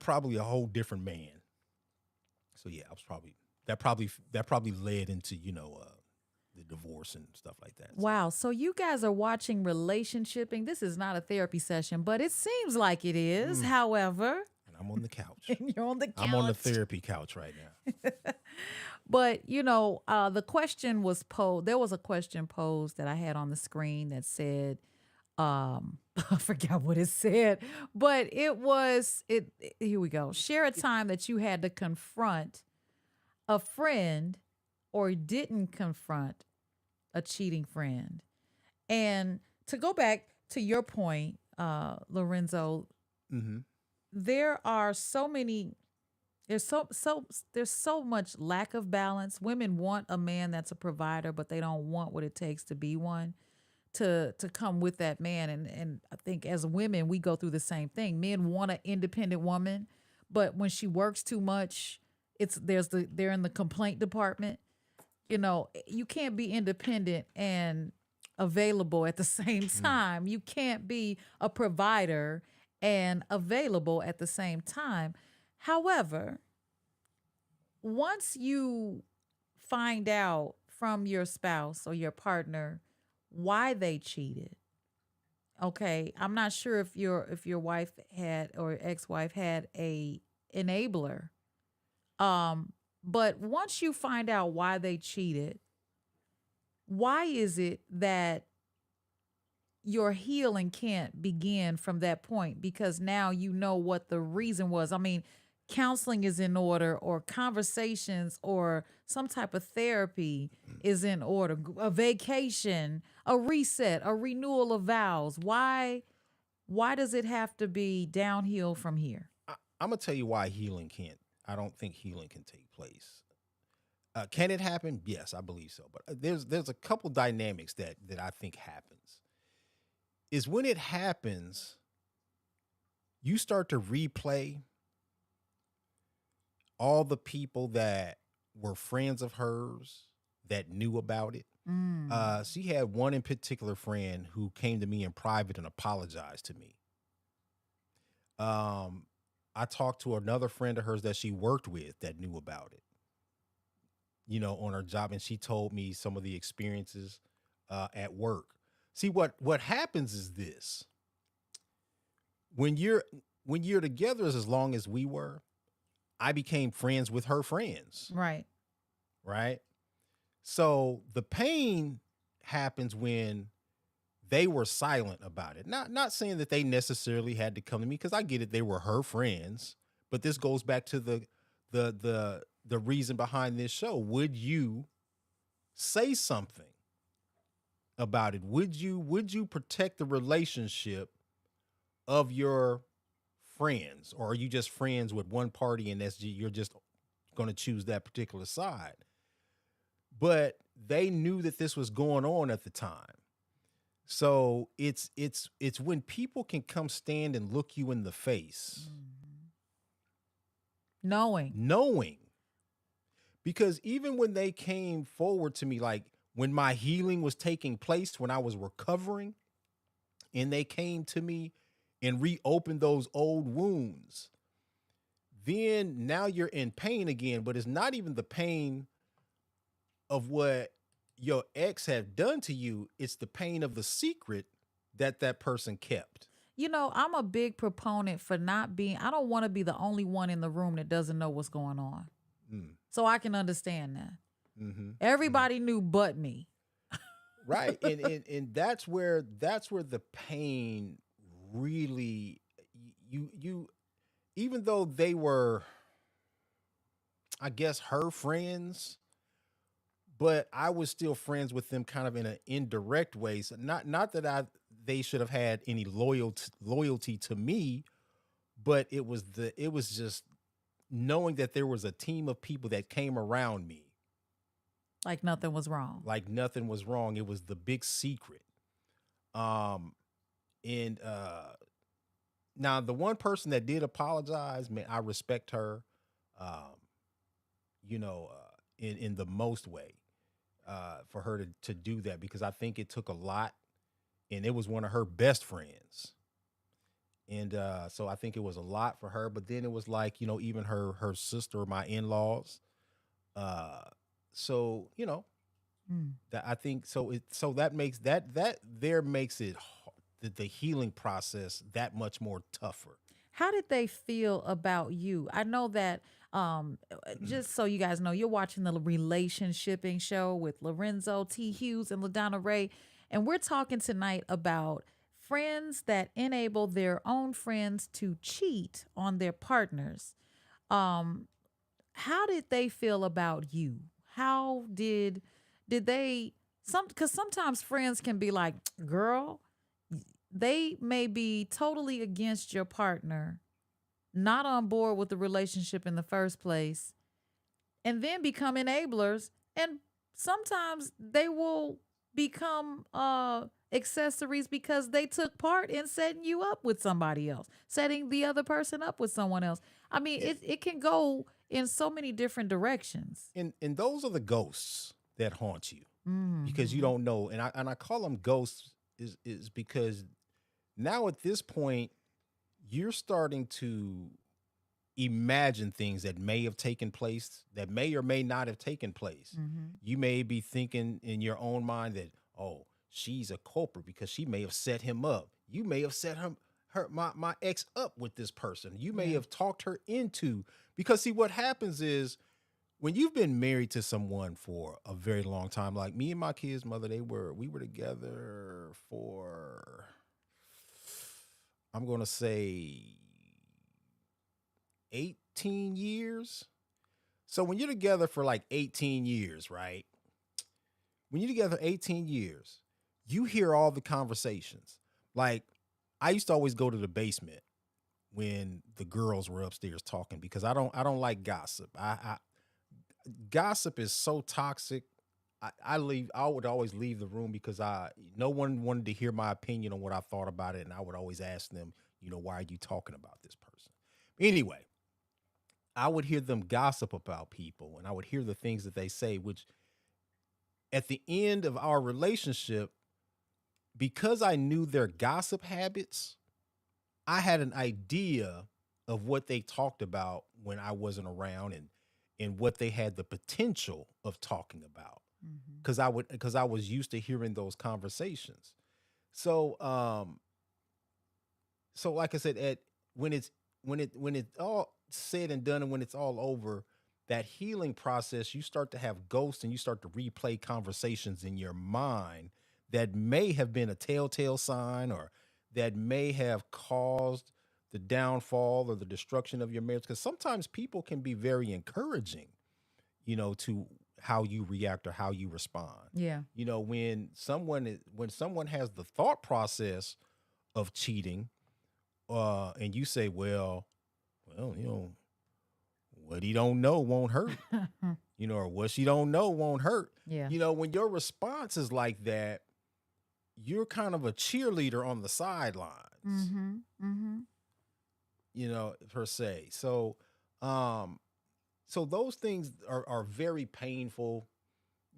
[SPEAKER 2] probably a whole different man. So yeah, I was that probably led into, the divorce and stuff like that.
[SPEAKER 1] Wow. So you guys are watching Relationshiping. This is not a therapy session, but it seems like it is. However,
[SPEAKER 2] And I'm on the couch.
[SPEAKER 1] and you're on the couch.
[SPEAKER 2] I'm on the therapy couch right now.
[SPEAKER 1] But, the question was posed. There was a question posed that I had on the screen that said, I forgot what it said, but here we go. Share a time that you had to confront a friend or didn't confront a cheating friend. And to go back to your point, Lorenzo,
[SPEAKER 2] Mm-hmm.
[SPEAKER 1] there are so many there's there's so much lack of balance. Women want a man that's a provider, but they don't want what it takes to be one, to come with that man. And I think as women we go through the same thing. Men want an independent woman, but when she works too much, they're in the complaint department. You can't be independent and available at the same time. You can't be a provider and available at the same time. However, once you find out from your spouse or your partner why they cheated, okay, I'm not sure if your wife had or ex-wife had a enabler. But once you find out why they cheated, why is it that your healing can't begin from that point? Because now you know what the reason was. I mean, counseling is in order, or conversations or some type of therapy is in order, a vacation, a reset, a renewal of vows. Why does it have to be downhill from here?
[SPEAKER 2] I'm gonna tell you why healing can't. I don't think healing can take place. Can it happen? Yes, I believe so. But there's a couple dynamics that I think happens. Is when it happens, you start to replay all the people that were friends of hers that knew about it. She had one in particular friend who came to me in private and apologized to me. I talked to another friend of hers that she worked with that knew about it, on her job. And she told me some of the experiences at work. See, what happens is this. When you're together as long as we were, I became friends with her friends.
[SPEAKER 1] Right.
[SPEAKER 2] Right. So the pain happens when they were silent about it. Not saying that they necessarily had to come to me, because I get it. They were her friends, but this goes back to the reason behind this show. Would you say something about it? Would you protect the relationship of your friends, or are you just friends with one party and you're just going to choose that particular side? But they knew that this was going on at the time. So it's when people can come stand and look you in the face, knowing, because even when they came forward to me, like when my healing was taking place, when I was recovering, and they came to me and reopened those old wounds, then now you're in pain again. But it's not even the pain of what your ex have done to you. It's the pain of the secret that person kept.
[SPEAKER 1] You know, I'm a big proponent for not being, I don't want to be the only one in the room that doesn't know what's going on.
[SPEAKER 2] Mm.
[SPEAKER 1] So I can understand that.
[SPEAKER 2] Mm-hmm. Mm.
[SPEAKER 1] Everybody knew but me.
[SPEAKER 2] Right, and that's where the pain really, you even though they were, I guess, her friends, but I was still friends with them kind of in an indirect way. So not that I they should have had any loyalty to me, but it was just knowing that there was a team of people that came around me
[SPEAKER 1] Like nothing was wrong.
[SPEAKER 2] like nothing was wrong. It was the big secret. Um and Now the one person that did apologize, man, I respect her. Um, in the most way, for her to do that, because I think it took a lot, and it was one of her best friends, and so I think it was a lot for her. But then it was like, even her sister, my in laws. Uh, so
[SPEAKER 1] Mm.
[SPEAKER 2] that I think so it so that makes makes it the healing process that much more tougher.
[SPEAKER 1] How did they feel about you? I know that just so you guys know, you're watching the relationshiping show with Lorenzo, T. Hughes, and LaDonna Raeh. And we're talking tonight about friends that enable their own friends to cheat on their partners. Um, how did they feel about you? How did they some because sometimes friends can be like, girl, they may be totally against your partner, not on board with the relationship in the first place, and then become enablers. And sometimes they will become accessories because they took part in setting you up with somebody else, setting the other person up with someone else. I mean,
[SPEAKER 2] Yeah.
[SPEAKER 1] it can go in so many different directions.
[SPEAKER 2] And those are the ghosts that haunt you, because you
[SPEAKER 1] Hmm.
[SPEAKER 2] don't know. And I call them ghosts is because now at this point you're starting to imagine things that may have taken place, that may or may not have taken place.
[SPEAKER 1] Hmm.
[SPEAKER 2] You may be thinking in your own mind that, oh, she's a culprit because she may have set him up. You may have set my ex up with this person. You may
[SPEAKER 1] Yeah.
[SPEAKER 2] have talked her into, because see what happens is when you've been married to someone for a very long time, like me and my kids' mother, we were together for, I'm gonna say, 18 years. So when you're together for like 18 years, right? When you're together 18 years, you hear all the conversations. Like, I used to always go to the basement when the girls were upstairs talking, because I don't like gossip. I Gossip is so toxic. I would always leave the room because I no one wanted to hear my opinion on what I thought about it, and I would always ask them, why are you talking about this person? Anyway, I would hear them gossip about people, and I would hear the things that they say, which at the end of our relationship, because I knew their gossip habits, I had an idea of what they talked about when I wasn't around, and what they had the potential of talking about,
[SPEAKER 1] Hmm.
[SPEAKER 2] because I was used to hearing those conversations. So like I said, when it's all said and done, and when it's all over, that healing process, you start to have ghosts, and you start to replay conversations in your mind that may have been a telltale sign, or that may have caused the downfall or the destruction of your marriage, because sometimes people can be very encouraging, to how you react or how you respond.
[SPEAKER 1] Yeah.
[SPEAKER 2] When someone has the thought process of cheating, and you say, well, what he don't know won't hurt, or what she don't know won't hurt.
[SPEAKER 1] Yeah.
[SPEAKER 2] When your response is like that, you're kind of a cheerleader on the sidelines,
[SPEAKER 1] Mm-hmm. Mm-hmm.
[SPEAKER 2] per se. So those things are very painful,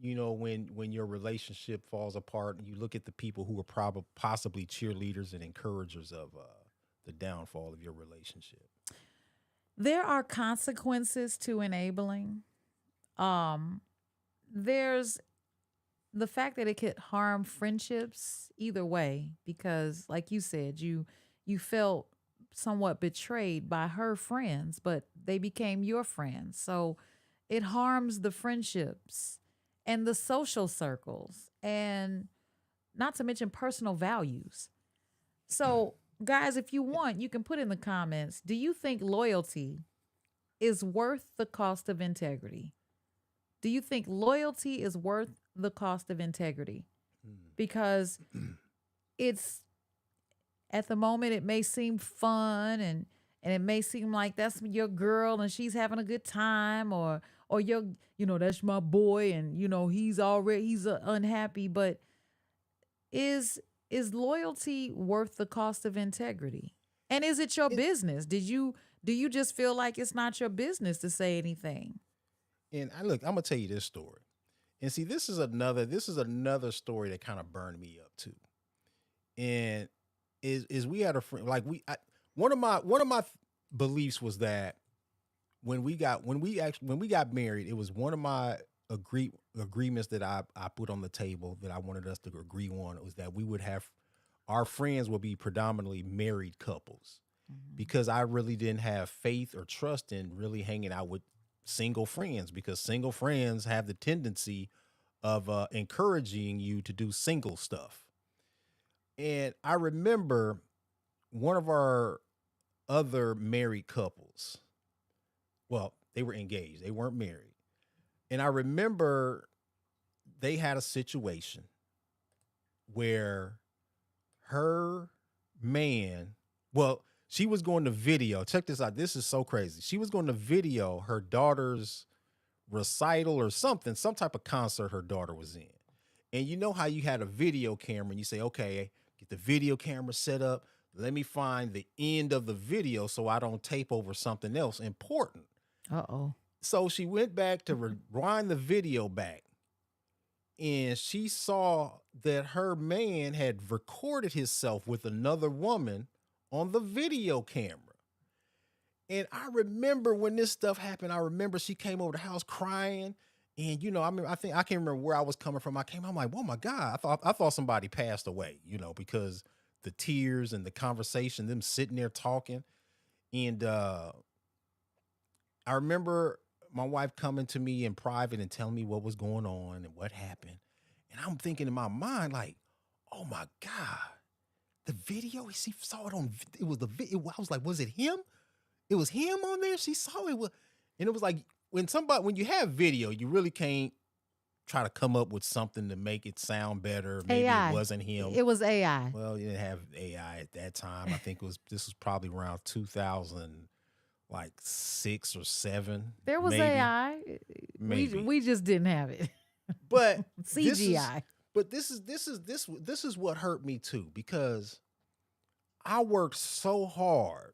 [SPEAKER 2] when your relationship falls apart, and you look at the people who are probably possibly cheerleaders and encouragers of the downfall of your relationship.
[SPEAKER 1] There are consequences to enabling. Um, there's the fact that it could harm friendships either way, because like you said, you felt somewhat betrayed by her friends, but they became your friends. So it harms the friendships and the social circles, and not to mention personal values. So, guys, if you want, you can put in the comments, do you think loyalty is worth the cost of integrity? Do you think loyalty is worth the cost of integrity? Because it's, at the moment, it may seem fun, and it may seem like that's your girl and she's having a good time, or your, that's my boy, and he's unhappy, but is is loyalty worth the cost of integrity? And is it your
[SPEAKER 2] It,
[SPEAKER 1] business? Do you just feel like it's not your business to say anything?
[SPEAKER 2] and I look, I'm gonna tell you this story. And see, this is another story that kind of burned me up too. And is we had a friend like one of my beliefs was that when we got married, it was one of my agreements that I put on the table that I wanted us to agree on. It was that we would have our friends would be predominantly married couples,
[SPEAKER 1] Mhm.
[SPEAKER 2] because I really didn't have faith or trust in really hanging out with single friends, because single friends have the tendency of encouraging you to do single stuff. And I remember one of our other married couples, well, they were engaged, they weren't married. And I remember they had a situation where her man, well, she was going to video. Check this out. This is so crazy. She was going to video her daughter's recital or something, some type of concert her daughter was in. And you know how you had a video camera and you say, okay, get the video camera set up. Let me find the end of the video so I don't tape over something else important.
[SPEAKER 1] Uh-oh.
[SPEAKER 2] So she went back to rewind the video back, and she saw that her man had recorded himself with another woman on the video camera. And I remember when this stuff happened, I remember she came over the house crying. And I mean, I think I can't remember where I was coming from. I'm like, oh my God, I thought somebody passed away, because the tears and the conversation, them sitting there talking. And I remember my wife coming to me in private and telling me what was going on and what happened. And I'm thinking in my mind, like, oh my God, the video, she saw it on, it was the video. I was like, was it him? It was him on there. She saw it. And it was like, when you have video, you really can't try to come up with something to make it sound better. Maybe it
[SPEAKER 1] AI.
[SPEAKER 2] wasn't him.
[SPEAKER 1] It was AI.
[SPEAKER 2] Well, you didn't have AI at that time. I think this was probably around 2000, like 6 or 7,
[SPEAKER 1] There was
[SPEAKER 2] maybe,
[SPEAKER 1] AI.
[SPEAKER 2] maybe.
[SPEAKER 1] We just didn't have it.
[SPEAKER 2] But this is,
[SPEAKER 1] CGI.
[SPEAKER 2] but this is what hurt me too, because I worked so hard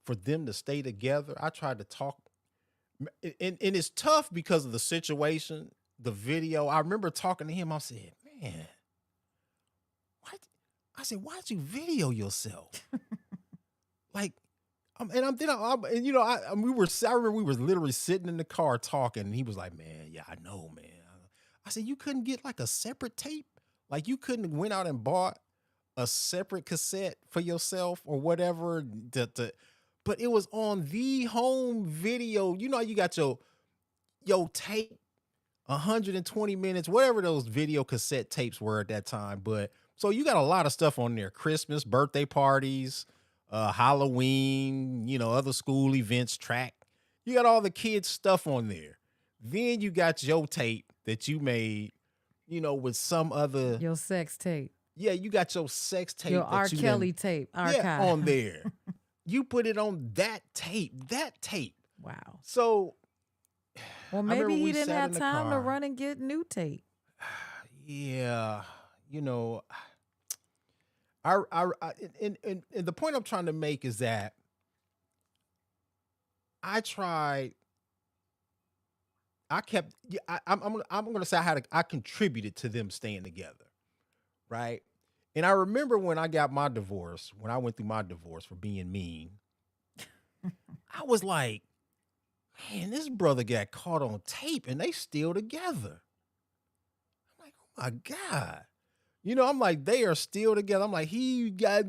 [SPEAKER 2] for them to stay together. I tried to talk, and it's tough because of the situation, the video. I remember talking to him. I said, man, what? I said, why'd you video yourself? Like, and I'm then I'm, and we were. I remember we were literally sitting in the car talking, and he was like, "Man, yeah, I know, man." I said, "You couldn't get like a separate tape? Like you couldn't went out and bought a separate cassette for yourself or whatever?" But it was on the home video. You got your tape, 120 minutes, whatever those video cassette tapes were at that time. But so you got a lot of stuff on there: Christmas, birthday parties, Halloween, other school events, track. You got all the kids' stuff on there. Then you got your tape that you made, with some other.
[SPEAKER 1] Your sex tape.
[SPEAKER 2] Yeah, you got your sex tape.
[SPEAKER 1] Your
[SPEAKER 2] that
[SPEAKER 1] R.
[SPEAKER 2] you
[SPEAKER 1] Kelly tape.
[SPEAKER 2] Yeah,
[SPEAKER 1] Archive.
[SPEAKER 2] on there. You put it on that tape. That tape.
[SPEAKER 1] Wow.
[SPEAKER 2] So
[SPEAKER 1] Well,
[SPEAKER 2] I
[SPEAKER 1] maybe
[SPEAKER 2] remember
[SPEAKER 1] he
[SPEAKER 2] we
[SPEAKER 1] didn't
[SPEAKER 2] sat
[SPEAKER 1] have
[SPEAKER 2] in the
[SPEAKER 1] time to
[SPEAKER 2] car.
[SPEAKER 1] run and get new tape.
[SPEAKER 2] Yeah, you know, and the point I'm trying to make is that I tried. I kept. Yeah, I'm gonna say I contributed to them staying together, right? And I remember when I got my divorce, when I went through my divorce for being mean, I was like, man, this brother got caught on tape and they still together. I'm like, oh my God. I'm like, they are still together. I'm like, he got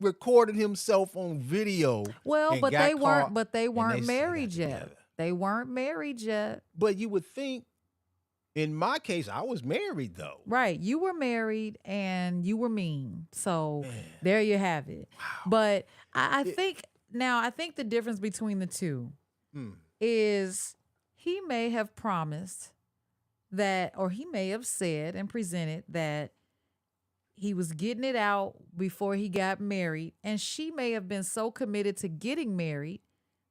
[SPEAKER 2] recorded himself on video
[SPEAKER 1] Well,
[SPEAKER 2] and got caught,
[SPEAKER 1] they
[SPEAKER 2] and they
[SPEAKER 1] weren't
[SPEAKER 2] still got
[SPEAKER 1] married yet.
[SPEAKER 2] together.
[SPEAKER 1] They weren't married yet.
[SPEAKER 2] But you would think, in my case, I was married though.
[SPEAKER 1] Right. You were married and you were mean. So
[SPEAKER 2] Man,
[SPEAKER 1] there you have it.
[SPEAKER 2] wow.
[SPEAKER 1] But I
[SPEAKER 2] It,
[SPEAKER 1] think now, I think the difference between the two
[SPEAKER 2] mm,
[SPEAKER 1] is he may have promised that, or he may have said and presented that he was getting it out before he got married. And she may have been so committed to getting married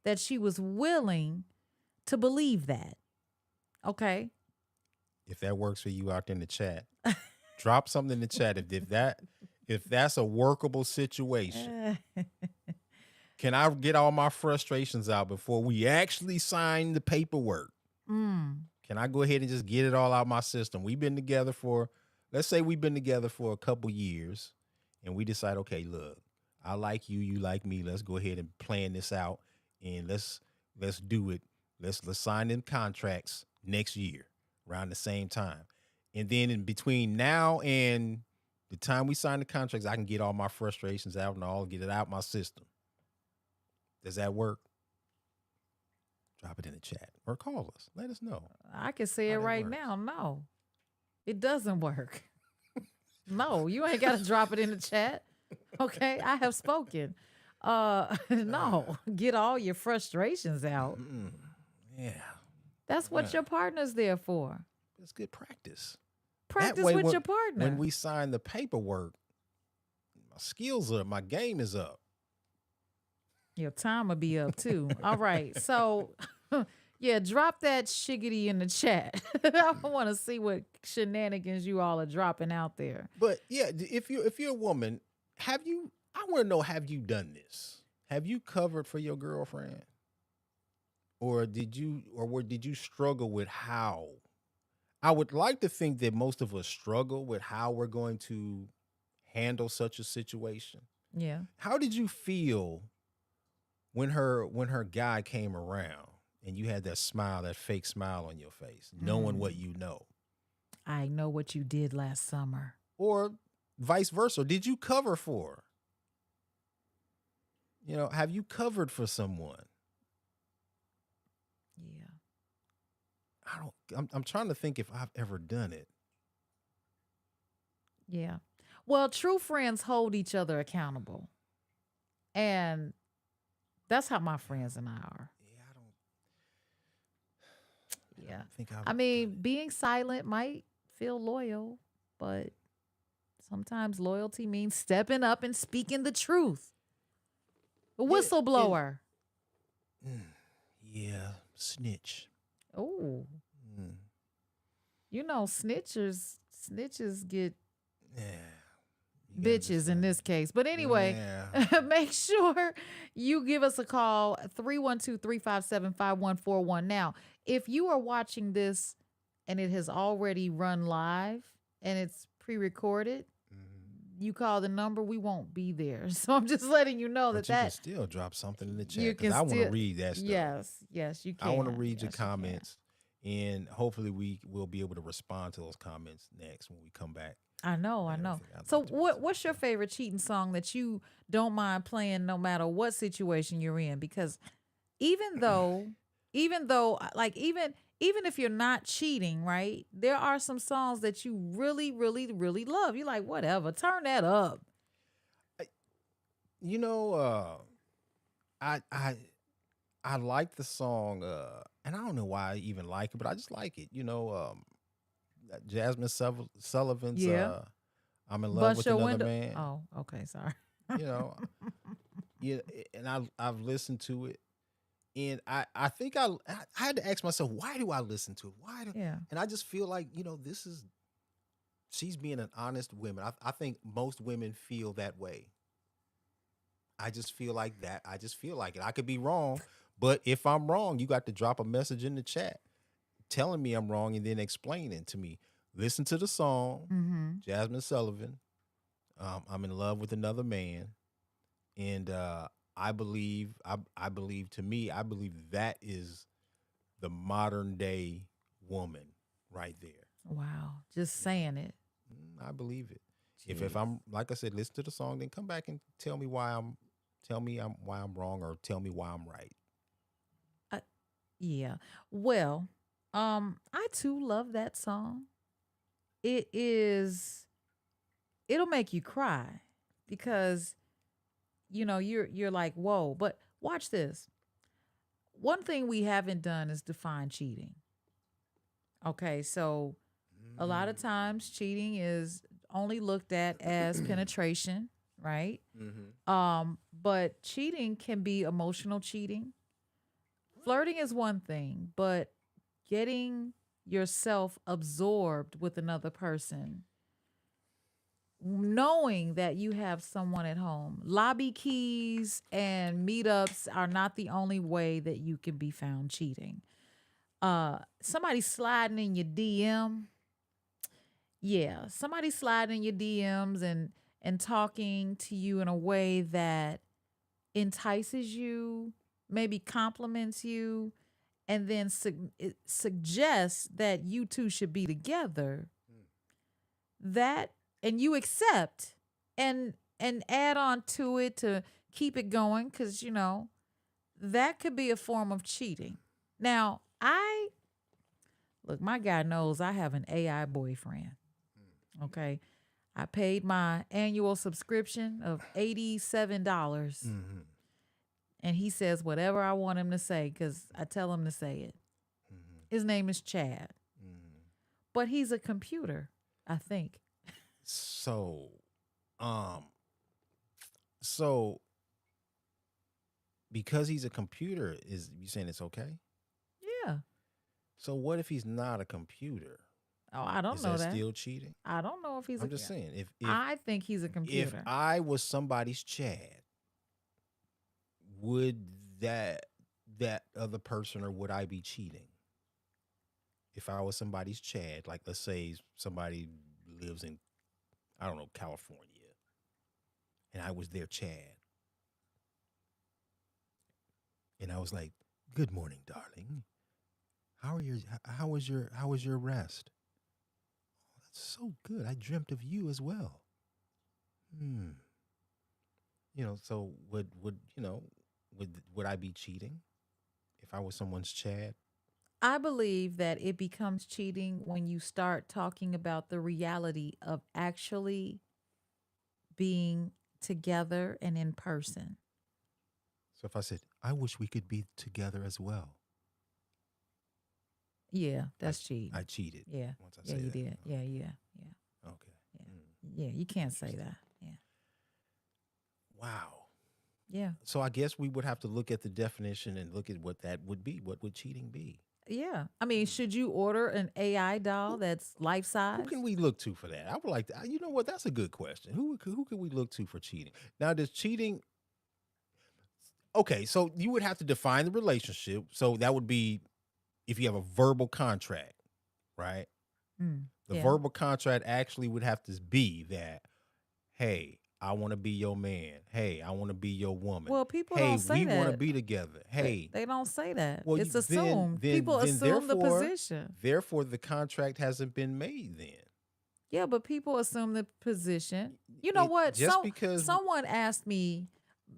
[SPEAKER 1] that she was willing to believe that. Okay.
[SPEAKER 2] if that works for you out there in the chat, drop something in the chat. If that's a workable situation, can I get all my frustrations out before we actually sign the paperwork? Can I go ahead and just get it all out my system? Let's say we've been together for a couple years, and we decide, okay, look, I like you, you like me. Let's go ahead and plan this out, and let's do it. Let's sign them contracts next year around the same time, and then in between now and the time we sign the contracts, I can get all my frustrations out and all get it out my system. Does that work? Drop it in the chat or call us. Let us know.
[SPEAKER 1] I can say it
[SPEAKER 2] How that
[SPEAKER 1] right
[SPEAKER 2] works.
[SPEAKER 1] now. No, it doesn't work. No, you ain't got to drop it in the chat. Okay, I have spoken. No, get all your frustrations out.
[SPEAKER 2] Yeah,
[SPEAKER 1] That's what your partner's there for.
[SPEAKER 2] it's good practice.
[SPEAKER 1] Practice
[SPEAKER 2] way,
[SPEAKER 1] with your partner.
[SPEAKER 2] When we sign the paperwork, my skills are up, my game is up.
[SPEAKER 1] Your time will be up too. All right. So, yeah, drop that shiggity in the chat. I want to see what shenanigans you all are dropping out there.
[SPEAKER 2] But yeah, if you're a woman, I want to know, have you done this? Have you covered for your girlfriend? Or did you struggle with how? I would like to think that most of us struggle with how we're going to handle such a situation.
[SPEAKER 1] Yeah.
[SPEAKER 2] How did you feel when her guy came around and you had that smile, that fake smile on your face, knowing what you know?
[SPEAKER 1] I know what you did last summer.
[SPEAKER 2] Or vice versa. Did you cover for her? Have you covered for someone?
[SPEAKER 1] Yeah.
[SPEAKER 2] I'm trying to think if I've ever done it.
[SPEAKER 1] Yeah. Well, true friends hold each other accountable. And that's how my friends and I are.
[SPEAKER 2] Yeah, I
[SPEAKER 1] Yeah.
[SPEAKER 2] don't think I've
[SPEAKER 1] I mean, being silent might feel loyal, but sometimes loyalty means stepping up and speaking the truth. A whistleblower.
[SPEAKER 2] Yeah, snitch.
[SPEAKER 1] Oh. Snitches get
[SPEAKER 2] Yeah.
[SPEAKER 1] bitches in this case. But anyway, make sure you give us a call, 312-357-5141. Now, if you are watching this and it has already run live and it's pre-recorded, you call the number, we won't be there. So I'm just letting you know
[SPEAKER 2] But you can still drop something in the chat because I want to read that stuff.
[SPEAKER 1] Yes, you can.
[SPEAKER 2] I want to read your comments, and hopefully we will be able to respond to those comments next when we come back.
[SPEAKER 1] I know. So what's your favorite cheating song that you don't mind playing no matter what situation you're in? Because even though like even if you're not cheating, right? There are some songs that you really, really, really love. You're like, whatever, turn that up.
[SPEAKER 2] I like the song, and I don't know why I even like it, but I just like it. Jasmine Sullivan's I'm in love with another man.
[SPEAKER 1] Oh, okay, sorry.
[SPEAKER 2] Yeah, and I've listened to it, and I think I had to ask myself, why do I listen to it? And I just feel like she's being an honest woman. I think most women feel that way. I just feel like that. I just feel like it. I could be wrong, but if I'm wrong, you got to drop a message in the chat telling me I'm wrong and then explaining to me. Listen to the song, Jasmine Sullivan. I'm in love with another man, and I believe that is the modern day woman right there.
[SPEAKER 1] Wow. Just
[SPEAKER 2] You know,
[SPEAKER 1] saying it.
[SPEAKER 2] I believe it. If
[SPEAKER 1] Jeez.
[SPEAKER 2] I'm like I said, listen to the song, then come back and tell me why I'm wrong, or tell me why I'm right.
[SPEAKER 1] Uh, yeah. Well, I too love that song. It is it'll make you cry because you're like, "Whoa." But watch this. One thing we haven't done is define cheating. Okay? So, a lot of times cheating is only looked at as penetration, right?
[SPEAKER 2] Mm-hmm.
[SPEAKER 1] But cheating can be emotional cheating. Flirting is one thing, but getting yourself absorbed with another person, knowing that you have someone at home. Lobby keys and meetups are not the only way that you can be found cheating. Somebody sliding in your DM. Yeah, somebody sliding in your DMs and talking to you in a way that entices you, maybe compliments you, and then it suggests that you two should be together. That and you accept and add on to it to keep it going, because that could be a form of cheating. Now, I look, my guy knows I have an AI boyfriend. Okay. I paid my annual subscription of $87,
[SPEAKER 2] Mm-hmm.
[SPEAKER 1] and he says whatever I want him to say because I tell him to say it.
[SPEAKER 2] Mm-hmm.
[SPEAKER 1] His name is Chad,
[SPEAKER 2] Mm-hmm.
[SPEAKER 1] but he's a computer, I think.
[SPEAKER 2] So, um, so because he's a computer, is you saying it's okay?
[SPEAKER 1] Yeah.
[SPEAKER 2] So what if he's not a computer?
[SPEAKER 1] Oh, I don't
[SPEAKER 2] Is
[SPEAKER 1] know
[SPEAKER 2] that
[SPEAKER 1] that.
[SPEAKER 2] still cheating?
[SPEAKER 1] I don't know if he's a.
[SPEAKER 2] I'm just saying,
[SPEAKER 1] I think he's a
[SPEAKER 2] if
[SPEAKER 1] computer.
[SPEAKER 2] I was somebody's Chad, would that other person, or would I be cheating? If I was somebody's Chad, like let's say somebody lives in, I don't know, California, and I was their Chad, and I was like, "Good morning, darling. How was your rest? That's so good. I dreamt of you as well." Hmm. So would I be cheating if I was someone's Chad?
[SPEAKER 1] I believe that it becomes cheating when you start talking about the reality of actually being together and in person.
[SPEAKER 2] So if I said, "I wish we could be together as well,"
[SPEAKER 1] Yeah,
[SPEAKER 2] I
[SPEAKER 1] that's cheating.
[SPEAKER 2] I cheated
[SPEAKER 1] Yeah.
[SPEAKER 2] once I
[SPEAKER 1] Yeah,
[SPEAKER 2] say
[SPEAKER 1] you
[SPEAKER 2] that.
[SPEAKER 1] did. Yeah, yeah, yeah,
[SPEAKER 2] Okay.
[SPEAKER 1] yeah.
[SPEAKER 2] Mm,
[SPEAKER 1] Yeah, you can't say
[SPEAKER 2] interesting.
[SPEAKER 1] that. Yeah.
[SPEAKER 2] Wow.
[SPEAKER 1] Yeah.
[SPEAKER 2] So I guess we would have to look at the definition and look at what that would be. What would cheating be?
[SPEAKER 1] Yeah. I mean,
[SPEAKER 2] Hmm.
[SPEAKER 1] should you order an AI doll
[SPEAKER 2] Who
[SPEAKER 1] that's life
[SPEAKER 2] who
[SPEAKER 1] size?
[SPEAKER 2] can we look to for that? I would like to. You know what? That's a good question. Who can we look to for cheating? Now, does cheating? Okay, so you would have to define the relationship. So that would be if you have a verbal contract, right?
[SPEAKER 1] Mm,
[SPEAKER 2] The
[SPEAKER 1] yeah.
[SPEAKER 2] verbal contract actually would have to be that, hey, I want to be your man. Hey, I want to be your woman.
[SPEAKER 1] Well, people
[SPEAKER 2] Hey,
[SPEAKER 1] don't say
[SPEAKER 2] we want to
[SPEAKER 1] that.
[SPEAKER 2] be together. Hey,
[SPEAKER 1] They don't say that.
[SPEAKER 2] well,
[SPEAKER 1] It's assumed. People
[SPEAKER 2] then
[SPEAKER 1] assume the position.
[SPEAKER 2] therefore the contract hasn't been made then.
[SPEAKER 1] Yeah, but people assume the position. You know what?
[SPEAKER 2] Just because
[SPEAKER 1] Someone asked me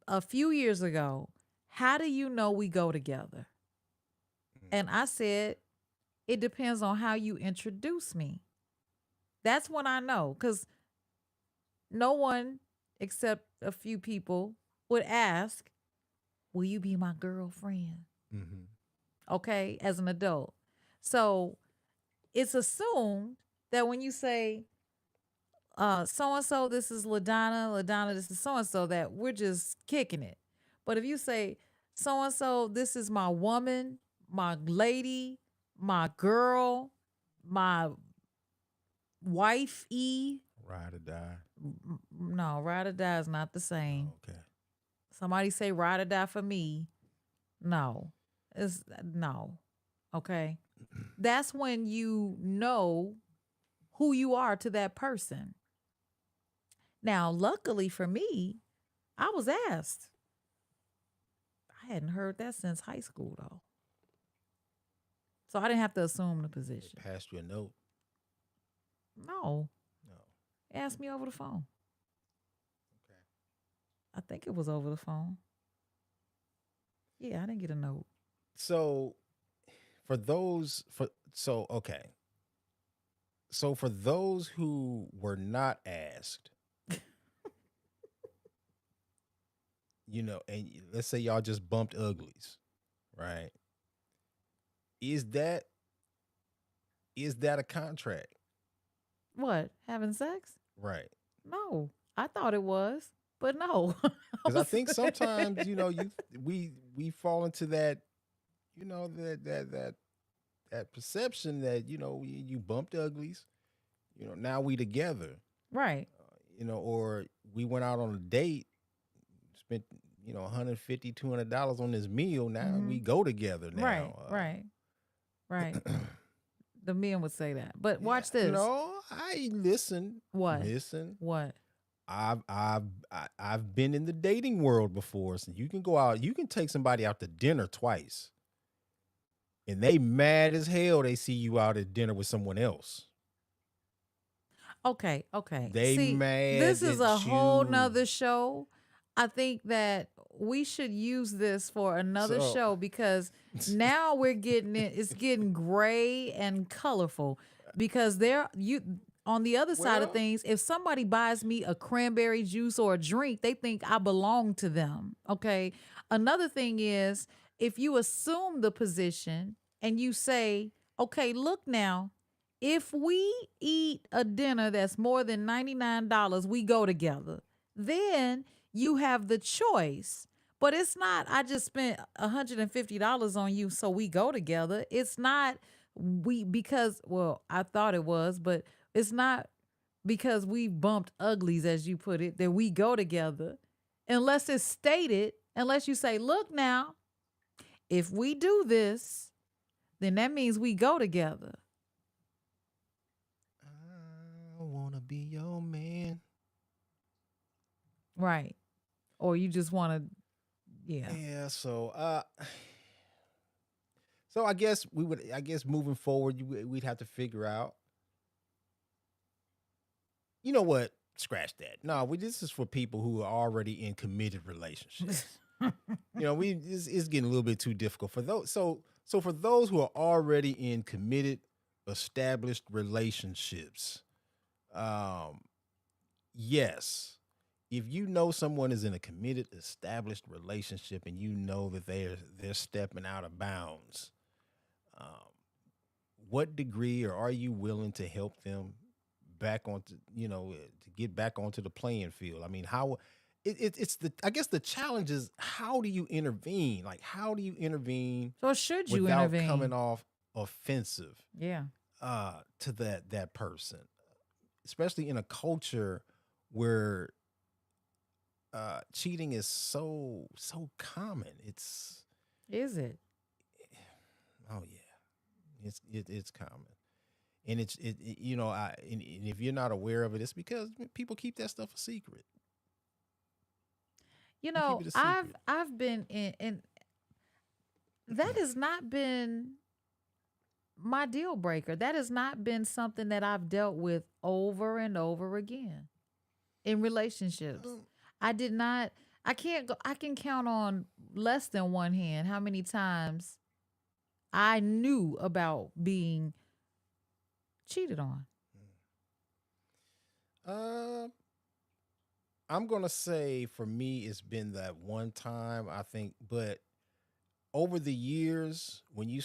[SPEAKER 1] a few years ago, "How do you know we go together?" And I said, "It depends on how you introduce me." That's when I know, cuz no one except a few people would ask, "Will you be my girlfriend?"
[SPEAKER 2] mm-hmm.
[SPEAKER 1] Okay, as an adult. So, it's assumed that when you say so and so, this is LaDonna, LaDonna, this is so and so, that we're just kicking it. But if you say so and so, this is my woman, my lady, my girl, my wife,
[SPEAKER 2] Ride or die.
[SPEAKER 1] no, ride or die is not the same.
[SPEAKER 2] Oh, okay.
[SPEAKER 1] Somebody say ride or die for me. No, it's no. Okay. That's when you know who you are to that person. Now, luckily for me, I was asked. I hadn't heard that since high school though. So I didn't have to assume the
[SPEAKER 2] They
[SPEAKER 1] position.
[SPEAKER 2] passed you a note.
[SPEAKER 1] No.
[SPEAKER 2] No.
[SPEAKER 1] Ask me over the phone.
[SPEAKER 2] Okay.
[SPEAKER 1] I think it was over the phone. Yeah, I didn't get a note.
[SPEAKER 2] So for those for so okay. So for those who were not asked, and let's say y'all just bumped uglies, right? Is that is that a contract?
[SPEAKER 1] What? Having sex?
[SPEAKER 2] Right.
[SPEAKER 1] No. I thought it was, but no. I
[SPEAKER 2] Because I
[SPEAKER 1] was
[SPEAKER 2] think sometimes, we fall into that, that perception that, you bumped uglies, now we together,
[SPEAKER 1] right.
[SPEAKER 2] or we went out on a date, spent, 150, $200 on this meal. Now we
[SPEAKER 1] Mhm.
[SPEAKER 2] go together
[SPEAKER 1] Right.
[SPEAKER 2] now.
[SPEAKER 1] Right. Right. The men would say that. But
[SPEAKER 2] Yeah,
[SPEAKER 1] watch this.
[SPEAKER 2] no, I listen,
[SPEAKER 1] What?
[SPEAKER 2] listen.
[SPEAKER 1] What?
[SPEAKER 2] I've been in the dating world before, so you can go out, you can take somebody out to dinner twice, and they mad as hell. They see you out at dinner with someone else.
[SPEAKER 1] Okay, okay.
[SPEAKER 2] They
[SPEAKER 1] See, this
[SPEAKER 2] mad
[SPEAKER 1] is a
[SPEAKER 2] at
[SPEAKER 1] whole
[SPEAKER 2] you.
[SPEAKER 1] nother show. I think that we should use this for another
[SPEAKER 2] So
[SPEAKER 1] show because now we're getting it's getting gray and colorful because there you on the other side of
[SPEAKER 2] well,
[SPEAKER 1] things, if somebody buys me a cranberry juice or a drink, they think I belong to them. Okay. Another thing is if you assume the position and you say, okay, look now, if we eat a dinner that's more than $99, we go together. Then you have the choice. But it's not, I just spent $150 on you, so we go together. It's not because, well, I thought it was, but it's not because we bumped uglies, as you put it, that we go together. Unless it's stated, unless you say, look now, if we do this, then that means we go together.
[SPEAKER 2] I wanna be your man.
[SPEAKER 1] Right. Or you just want to, yeah.
[SPEAKER 2] Yeah, so I guess moving forward, we'd have to figure out. You know what? Scratch that. No, this is for people who are already in committed relationships. It's getting a little bit too difficult for those. So for those who are already in committed, established relationships, um, yes, if you know someone is in a committed, established relationship, and you know that they're stepping out of bounds, um, what degree, or are you willing to help them back onto, to get back onto the playing field? I mean, how it's the I guess the challenge is, how do you intervene? Like, how do you intervene
[SPEAKER 1] So should you
[SPEAKER 2] without coming
[SPEAKER 1] intervene?
[SPEAKER 2] off offensive
[SPEAKER 1] Yeah.
[SPEAKER 2] to that person, especially in a culture where cheating is so common.
[SPEAKER 1] Is it?
[SPEAKER 2] Oh yeah, it's common. And and if you're not aware of it, it's because people keep that stuff a secret.
[SPEAKER 1] You
[SPEAKER 2] They keep
[SPEAKER 1] know,
[SPEAKER 2] it a
[SPEAKER 1] I've
[SPEAKER 2] secret.
[SPEAKER 1] I've been in and that has not been my deal breaker. That has not been something that I've dealt with over and over again in relationships.
[SPEAKER 2] Um,
[SPEAKER 1] I did not I can't go I can count on less than one hand how many times I knew about being cheated on.
[SPEAKER 2] uh, I'm gonna say for me, it's been that one time, I think, but over the years, when you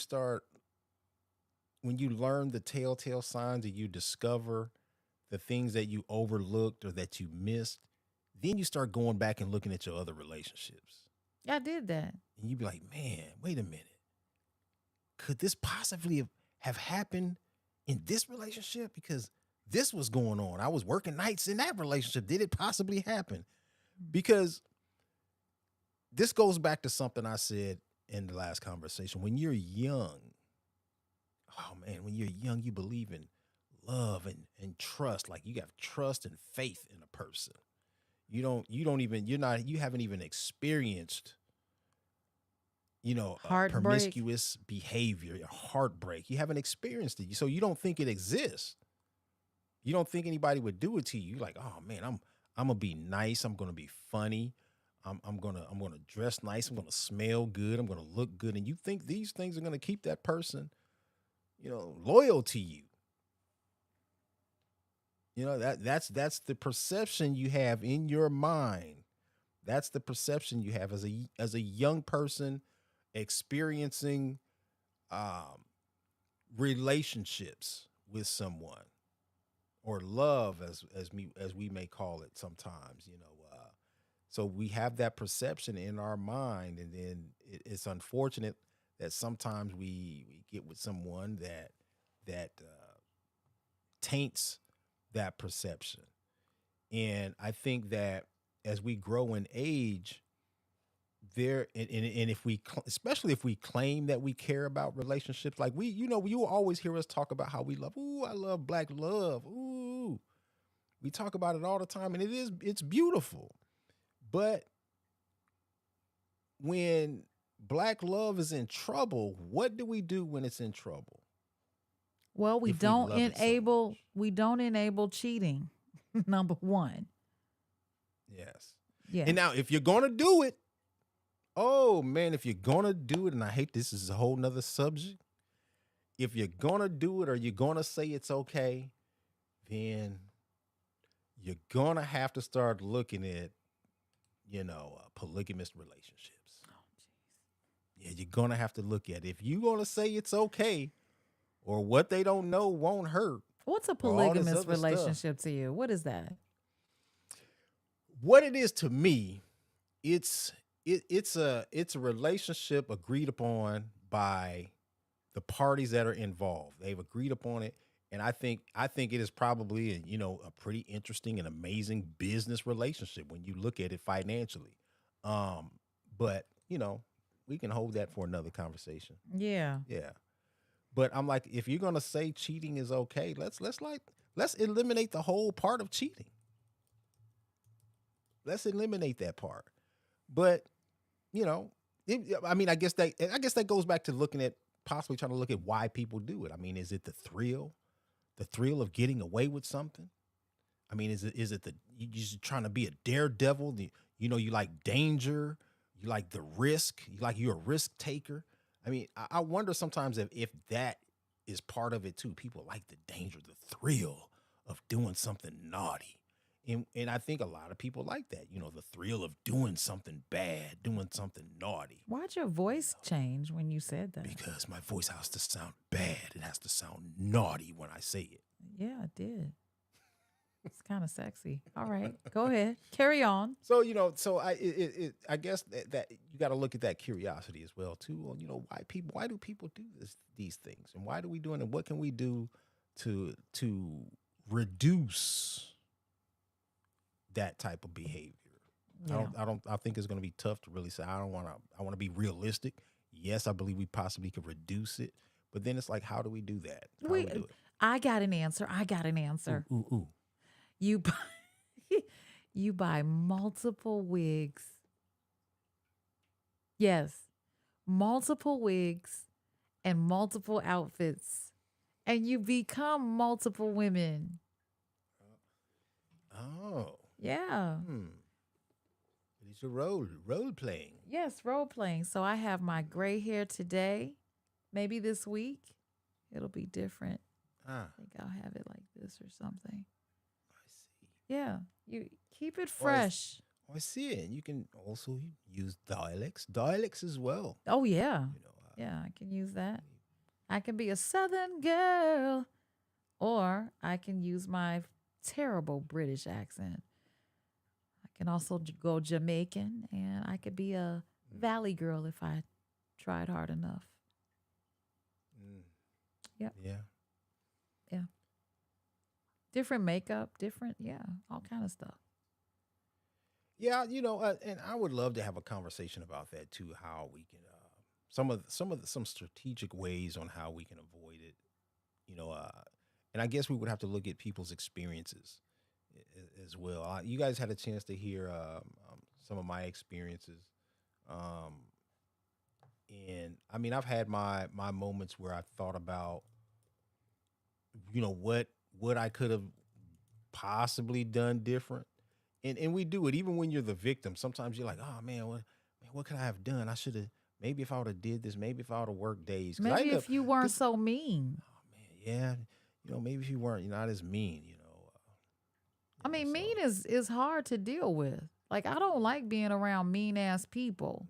[SPEAKER 2] learn the telltale signs, and you discover the things that you overlooked or that you missed, then you start going back and looking at your other relationships.
[SPEAKER 1] I did that.
[SPEAKER 2] And you be like, man, wait a minute. Could this possibly have happened in this relationship? Because this was going on. I was working nights in that relationship. Did it possibly happen? Because this goes back to something I said in the last conversation. When you're young, oh man, when you're young, you believe in love and trust. Like, you have trust and faith in a person. You haven't even experienced,
[SPEAKER 1] Heartbreak.
[SPEAKER 2] promiscuous behavior, heartbreak. You haven't experienced it. So you don't think it exists. You don't think anybody would do it to you. You're like, oh man, I'm gonna be nice. I'm gonna be funny. I'm gonna dress nice. I'm gonna smell good. I'm gonna look good. And you think these things are gonna keep that person, loyal to you. That's the perception you have in your mind. That's the perception you have as a young person experiencing um, relationships with someone, or love, as we may call it sometimes. So we have that perception in our mind, and then it's unfortunate that sometimes we get with someone that taints that perception. And I think that as we grow in age, and if especially if we claim that we care about relationships, like you always hear us talk about how we love. Ooh, I love black love. Ooh, we talk about it all the time, and it's beautiful. But when black love is in trouble, what do we do when it's in trouble?
[SPEAKER 1] Well, we
[SPEAKER 2] If we
[SPEAKER 1] don't
[SPEAKER 2] love it so
[SPEAKER 1] enable
[SPEAKER 2] much,
[SPEAKER 1] we don't enable cheating. Number 1.
[SPEAKER 2] yes. And
[SPEAKER 1] Yes.
[SPEAKER 2] now, if you're gonna do it, oh man, if you're gonna do it, and I hate this is a whole nother subject. If you're gonna do it, or you're gonna say it's okay, then you're gonna have to start looking at, polygamous relationships. Yeah, you're gonna have to look at it. If you're gonna say it's okay, or what they don't know won't hurt,
[SPEAKER 1] What's a
[SPEAKER 2] or all this
[SPEAKER 1] polygamous
[SPEAKER 2] other stuff.
[SPEAKER 1] relationship to you? What is that?
[SPEAKER 2] What it is to me, it's it's a relationship agreed upon by the parties that are involved. They've agreed upon it, and I think it is probably a pretty interesting and amazing business relationship when you look at it financially. Um, but we can hold that for another conversation.
[SPEAKER 1] Yeah.
[SPEAKER 2] Yeah. But I'm like, if you're gonna say cheating is okay, let's eliminate the whole part of cheating. Let's eliminate that part. But you know, I mean, I guess that goes back to looking at, possibly trying to look at why people do it. I mean, is it the thrill of getting away with something? I mean, is it the you just trying to be a daredevil? You like danger, you like the risk, you're a risk taker. I mean, I wonder sometimes if that is part of it too. People like the danger, the thrill of doing something naughty. And I think a lot of people like that, the thrill of doing something bad, doing something naughty.
[SPEAKER 1] Why'd your voice change when you said that?
[SPEAKER 2] Because my voice has to sound bad. It has to sound naughty when I say it.
[SPEAKER 1] Yeah, it did. It's kind of sexy. All right, go ahead. Carry on.
[SPEAKER 2] So I guess that you got to look at that curiosity as well too. Well, why do people do these things, and why do we do it, and what can we do to reduce that type of behavior?
[SPEAKER 1] Yeah.
[SPEAKER 2] I think it's going to be tough to really say. I want to be realistic. Yes, I believe we possibly could reduce it, but then it's like, how do we do that? How do we do it?
[SPEAKER 1] I got an answer. I got an answer.
[SPEAKER 2] Ooh, ooh.
[SPEAKER 1] You buy, you buy multiple wigs. Yes, multiple wigs and multiple outfits, and you become multiple women.
[SPEAKER 2] Oh,
[SPEAKER 1] Yeah.
[SPEAKER 2] it's a role playing.
[SPEAKER 1] Yes, role playing. So I have my gray hair today. Maybe this week it'll be different.
[SPEAKER 2] Ah,
[SPEAKER 1] I think I'll have it like this or something.
[SPEAKER 2] I see.
[SPEAKER 1] Yeah. You keep it
[SPEAKER 2] Or is-
[SPEAKER 1] fresh.
[SPEAKER 2] I see it. You can also use dialects as well.
[SPEAKER 1] Oh yeah.
[SPEAKER 2] You know,
[SPEAKER 1] Yeah, I can use that. I can be a southern girl or I can use my terrible British accent. I can also go Jamaican and I could be a valley girl if I tried hard enough.
[SPEAKER 2] mm,
[SPEAKER 1] Yep.
[SPEAKER 2] yeah.
[SPEAKER 1] Yeah. Different makeup, different, yeah, all kind of stuff.
[SPEAKER 2] Yeah, and I would love to have a conversation about that too. How we can, some strategic ways on how we can avoid it. You know, and I guess we would have to look at people's experiences as well. You guys had a chance to hear some of my experiences, um, and I mean, I've had my moments where I thought about, what I could have possibly done different. And we do it even when you're the victim. Sometimes you're like, oh man, what could I have done? I should have, maybe if I would have did this, maybe if I would have worked days. Cause I
[SPEAKER 1] Maybe
[SPEAKER 2] end up,
[SPEAKER 1] if you weren't
[SPEAKER 2] cause
[SPEAKER 1] so mean.
[SPEAKER 2] oh man, yeah, maybe if you weren't, you're not as mean,
[SPEAKER 1] I mean,
[SPEAKER 2] so
[SPEAKER 1] mean is hard to deal with. Like I don't like being around mean ass people.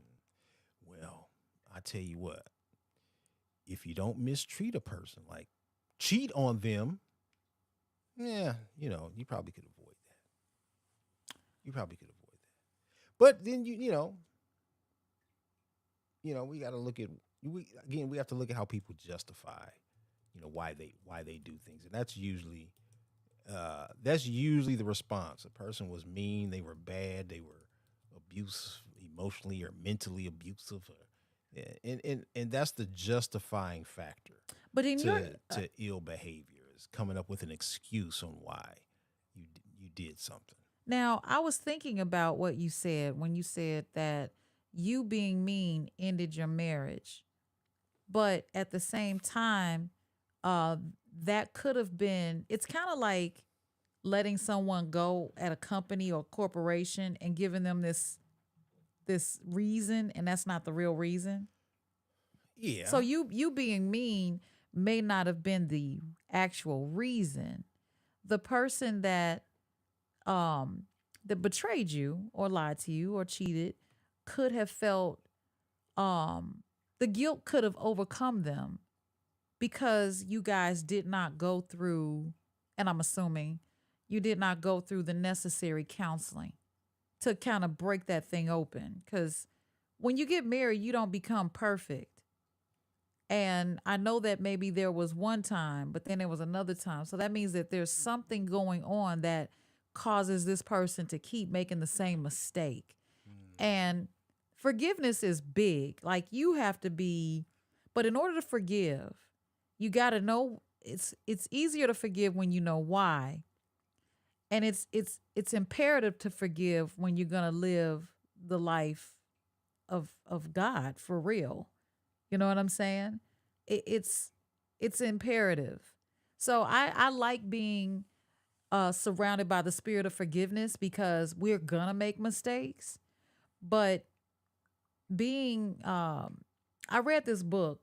[SPEAKER 2] well, I tell you what, if you don't mistreat a person, like cheat on them, yeah, you probably could avoid that. You probably could avoid that. But then we got to look at we have to look at how people justify, why they do things, and that's usually the response. A person was mean, they were bad, they were abusive, emotionally or mentally abusive, and that's the justifying factor
[SPEAKER 1] But in your
[SPEAKER 2] to ill behavior is coming up with an excuse on why you did something.
[SPEAKER 1] now, I was thinking about what you said when you said that you being mean ended your marriage. But at the same time, uh, that could have been, it's kind of like letting someone go at a company or corporation and giving them this reason, and that's not the real reason. So
[SPEAKER 2] Yeah.
[SPEAKER 1] you being mean may not have been the actual reason. The person um that betrayed you or lied to you or cheated could have felt the guilt could have overcome them because you guys did not go through, and I'm assuming you did not go through the necessary counseling to kind of break that thing open. Because when you get married, you don't become perfect. And I know that maybe there was one time, but then there was another time. So that means that there's something going on that causes this person to keep making the same mistake. And forgiveness is big. Like you have to be, but in order to forgive, you got to know it's easier to forgive when you know why. And it's imperative to forgive when you're going to live the life of God for real. You know what I'm saying? It's imperative. So I like being surrounded by the spirit of forgiveness because we're gonna make mistakes. But being, I read this book.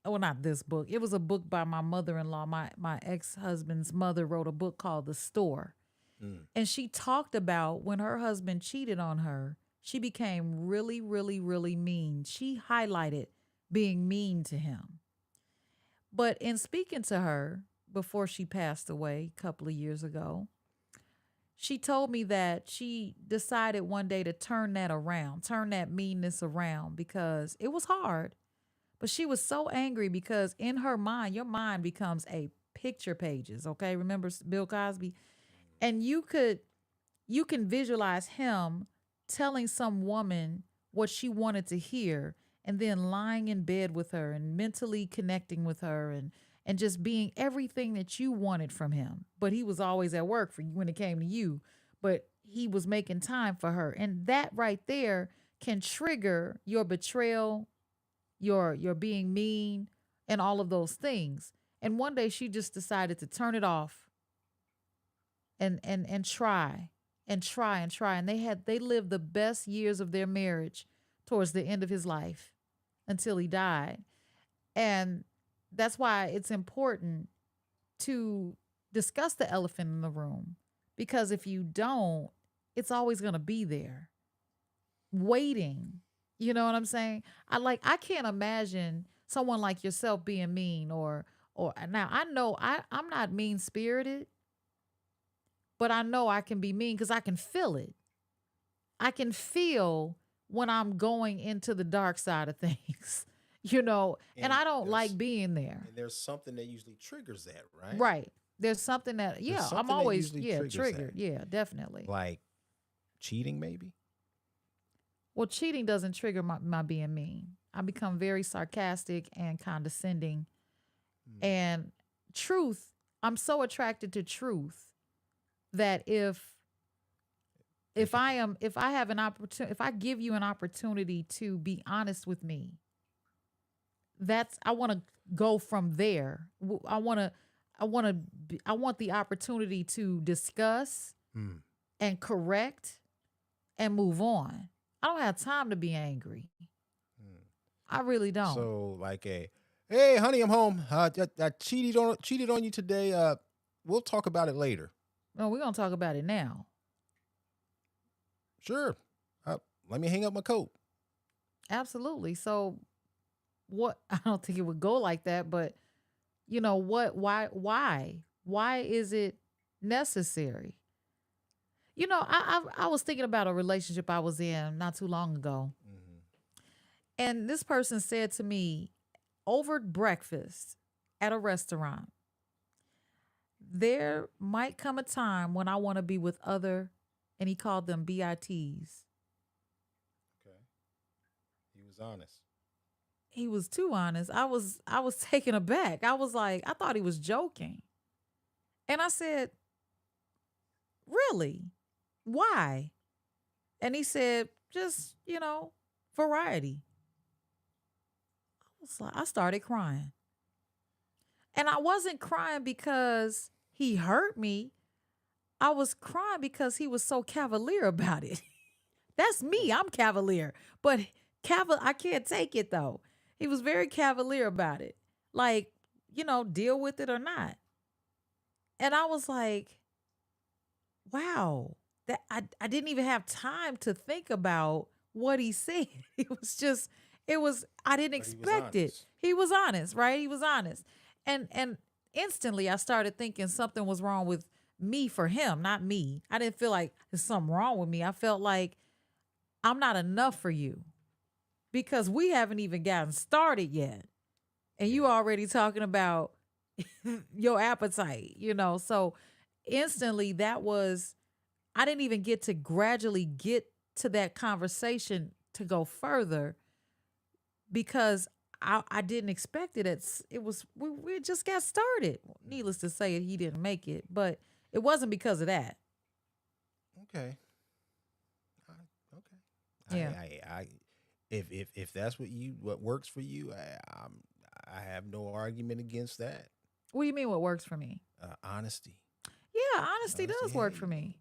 [SPEAKER 1] Well, not this book. It was a book by my mother-in-law. My ex-husband's mother wrote a book called The Store,
[SPEAKER 2] Mm.
[SPEAKER 1] and she talked about when her husband cheated on her. She became really, really, really mean. She highlighted being mean to him. But in speaking to her before she passed away a couple of years ago, she told me that she decided one day to turn that around, turn that meanness around because it was hard. But she was so angry because in her mind, your mind becomes a picture pages, okay? Remember Bill Cosby? And you can visualize him telling some woman what she wanted to hear and then lying in bed with her and mentally connecting with her and just being everything that you wanted from him. But he was always at work for you when it came to you, but he was making time for her. And that right there can trigger your betrayal, your being mean and all of those things. And one day she just decided to turn it off and try and try and try. And they lived the best years of their marriage towards the end of his life until he died. And that's why it's important to discuss the elephant in the room. Because if you don't, it's always going to be there waiting. You know what I'm saying? I can't imagine someone like yourself being mean or now I know I'm not mean spirited, but I know I can be mean because I can feel it. I can feel when I'm going into the dark side of things, and
[SPEAKER 2] And
[SPEAKER 1] I don't like being there.
[SPEAKER 2] there's something that usually triggers that, right?
[SPEAKER 1] Right. There's something that,
[SPEAKER 2] There's
[SPEAKER 1] yeah, I'm
[SPEAKER 2] something that
[SPEAKER 1] always,
[SPEAKER 2] usually
[SPEAKER 1] yeah,
[SPEAKER 2] triggers that,
[SPEAKER 1] triggered. Yeah, definitely.
[SPEAKER 2] like cheating, maybe.
[SPEAKER 1] Well, cheating doesn't trigger my being mean. I become very sarcastic and condescending.
[SPEAKER 2] Mm.
[SPEAKER 1] And truth, I'm so attracted to truth that if I have an opportunity, if I give you an opportunity to be honest with me, I want to go from there. I want to I want the opportunity to discuss
[SPEAKER 2] Mm.
[SPEAKER 1] and correct and move on. I don't have time to be angry.
[SPEAKER 2] Mm.
[SPEAKER 1] I really don't.
[SPEAKER 2] So like hey honey, I'm home. I cheated on you today. We'll talk about it later.
[SPEAKER 1] No, we're gonna talk about it now.
[SPEAKER 2] Sure. Uh, Let me hang up my coat.
[SPEAKER 1] Absolutely. So what I don't think it would go like that, but what why is it necessary? I was thinking about a relationship I was in not too long ago.
[SPEAKER 2] Mm-hmm.
[SPEAKER 1] And this person said to me over breakfast at a restaurant, there might come a time when I want to be with other, and he called them BITs.
[SPEAKER 2] Okay. He was honest.
[SPEAKER 1] He was too honest. I was taken aback. I was like, I thought he was joking. And I said, really? Why? And he said, just, variety. I started crying. And I wasn't crying because he hurt me. I was crying because he was so cavalier about it. That's me. I'm cavalier. But I can't take it though. He was very cavalier about it. Like, deal with it or not. And I was like, wow. That I didn't even have time to think about what he said. I didn't
[SPEAKER 2] But he was
[SPEAKER 1] expect it.
[SPEAKER 2] honest.
[SPEAKER 1] He was honest, right? He was honest. And instantly I started thinking something was wrong with me for him, not me. I didn't feel like there's something wrong with me. I felt like I'm not enough for you because we haven't even gotten started yet. And you
[SPEAKER 2] Yeah.
[SPEAKER 1] already talking about your appetite. So instantly I didn't even get to gradually get to that conversation to go further because I didn't expect it. We just got started. Needless to say, he didn't make it, but it wasn't because of that.
[SPEAKER 2] Okay. Okay.
[SPEAKER 1] Yeah.
[SPEAKER 2] If that's what works for you, I have no argument against that.
[SPEAKER 1] What do you mean? What works for me?
[SPEAKER 2] Honesty.
[SPEAKER 1] Yeah, honesty
[SPEAKER 2] Honesty.
[SPEAKER 1] does work
[SPEAKER 2] Hey,
[SPEAKER 1] for me.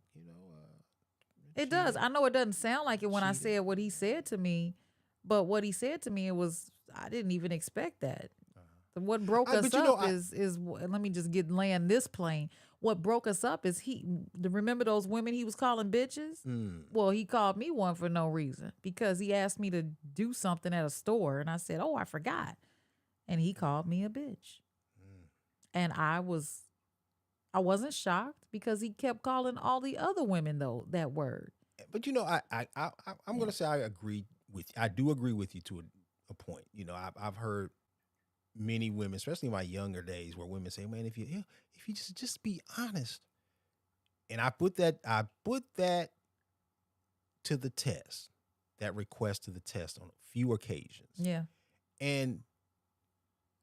[SPEAKER 1] It does.
[SPEAKER 2] cheated.
[SPEAKER 1] I know it doesn't sound like it when I
[SPEAKER 2] Cheated.
[SPEAKER 1] said what he said to me, but what he said to me, I didn't even expect that. What broke us
[SPEAKER 2] But
[SPEAKER 1] up let me just land this plane. What broke us up is remember those women he was calling bitches?
[SPEAKER 2] mm,
[SPEAKER 1] Well, he called me one for no reason because he asked me to do something at a store and I said, "Oh, I forgot." And he called me a bitch.
[SPEAKER 2] mm.
[SPEAKER 1] And I wasn't shocked because he kept calling all the other women though that word.
[SPEAKER 2] But I'm
[SPEAKER 1] Yeah.
[SPEAKER 2] gonna say I do agree with you to a point. I've heard many women, especially in my younger days, where women say, "Man, if you just be honest," and I put that to the test, that request to the test on a few occasions,
[SPEAKER 1] Yeah.
[SPEAKER 2] and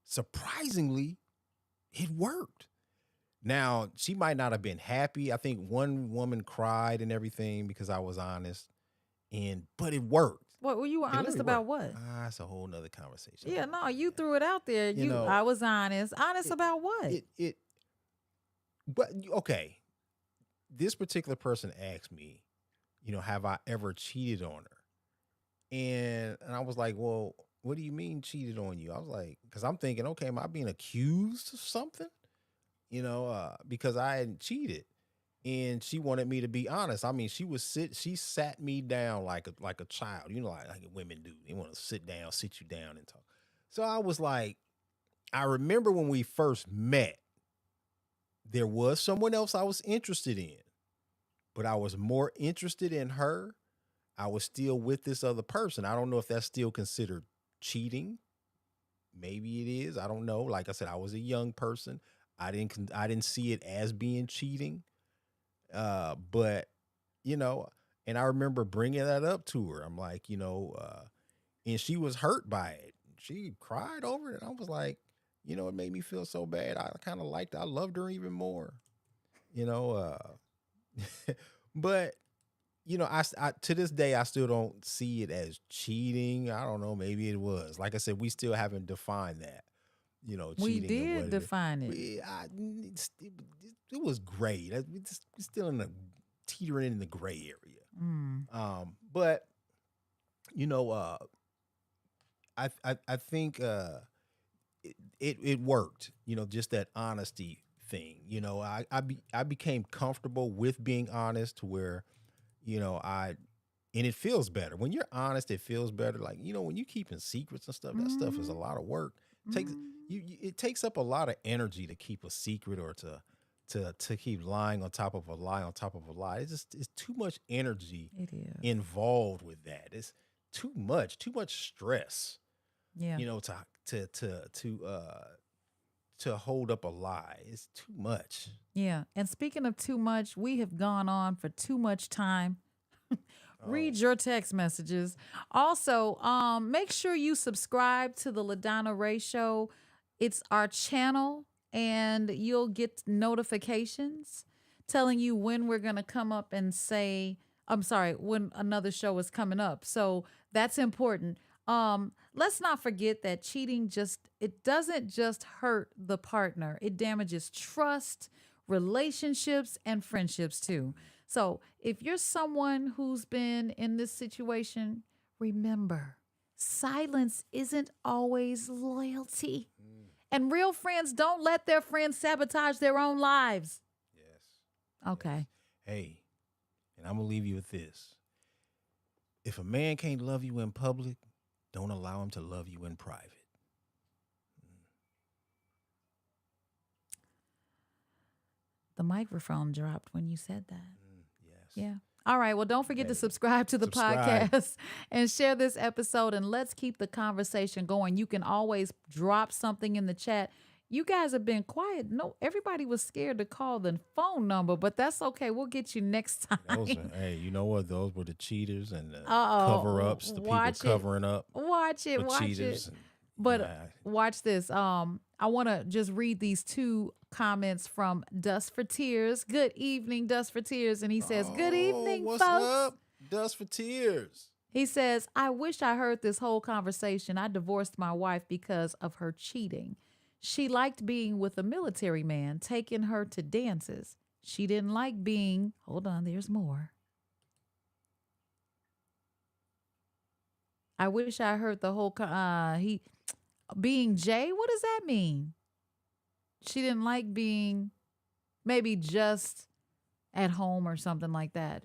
[SPEAKER 2] surprisingly, it worked. Now, she might not have been happy. I think one woman cried and everything because I was honest, but it worked.
[SPEAKER 1] What were you
[SPEAKER 2] It
[SPEAKER 1] honest
[SPEAKER 2] literally
[SPEAKER 1] about
[SPEAKER 2] worked.
[SPEAKER 1] what?
[SPEAKER 2] That's a whole nother conversation. I
[SPEAKER 1] Yeah,
[SPEAKER 2] don't want to
[SPEAKER 1] no,
[SPEAKER 2] get
[SPEAKER 1] you
[SPEAKER 2] in.
[SPEAKER 1] threw it out there.
[SPEAKER 2] You know,
[SPEAKER 1] I was honest. Honest
[SPEAKER 2] it,
[SPEAKER 1] about what?
[SPEAKER 2] it, but okay. This particular person asked me, have I ever cheated on her? And I was like, well, what do you mean cheated on you? I was like, because I'm thinking, okay, am I being accused of something? Because I hadn't cheated. And she wanted me to be honest. I mean, she sat me down like a child, like women do. They want to sit you down and talk. So I was like, I remember when we first met, there was someone else I was interested in, but I was more interested in her. I was still with this other person. I don't know if that's still considered cheating. Maybe it is. I don't know. Like I said, I was a young person. I didn't see it as being cheating. But you know, and I remember bringing that up to her. I'm like, and she was hurt by it. She cried over it. I was like, it made me feel so bad. I kind of I loved her even more, you know, but to this day, I still don't see it as cheating. I don't know. Maybe it was. Like I said, we still haven't defined that.
[SPEAKER 1] We
[SPEAKER 2] cheating and what
[SPEAKER 1] did
[SPEAKER 2] it is.
[SPEAKER 1] define it.
[SPEAKER 2] It was gray. We're still in the teetering in the gray area. But I think it worked. Just that honesty thing. I became comfortable with being honest to where, and it feels better when you're honest. It feels better. Like when you keeping secrets and stuff, that stuff is a lot of work. It takes up a lot of energy to keep a secret or to keep lying on top of a lie on top of a lie. It's too much energy involved with that. It's too much stress.
[SPEAKER 1] Yeah.
[SPEAKER 2] To hold up a lie. It's too much.
[SPEAKER 1] Yeah. And speaking of too much, we have gone on for too much time. Read your text messages. Also, make sure you subscribe to the LaDonna Raeh Show. It's our channel, and you'll get notifications telling you when we're going to come up and say, when another show is coming up. So that's important. Let's not forget that cheating it doesn't just hurt the partner. It damages trust, relationships, and friendships too. So if you're someone who's been in this situation, remember, silence isn't always loyalty. And real friends don't let their friends sabotage their own lives.
[SPEAKER 2] Yes.
[SPEAKER 1] Okay.
[SPEAKER 2] Yes. Hey, and I'm going to leave you with this. If a man can't love you in public, don't allow him to love you in private.
[SPEAKER 1] The microphone dropped when you said that.
[SPEAKER 2] Yes.
[SPEAKER 1] Yeah. All right. Well, don't forget to subscribe to the podcast and share this episode, and let's keep the conversation going. You can always drop something in the chat. You guys have been quiet. No, everybody was scared to call the phone number, but that's okay. We'll get you next time.
[SPEAKER 2] Hey, you know what? Those were the cheaters and the cover-ups, the people covering up.
[SPEAKER 1] Watch it. But watch this. I want to just read these two comments from Dust for Tears. Good evening, Dust for Tears. And he says, good evening,
[SPEAKER 2] what's
[SPEAKER 1] folks.
[SPEAKER 2] Up, Dust for Tears?
[SPEAKER 1] He says, I wish I heard this whole conversation. I divorced my wife because of her cheating. She liked being with a military man, taking her to dances. She didn't like being, hold on, there's more. I wish I heard the whole, being Jay, what does that mean? She didn't like being maybe just at home or something like that.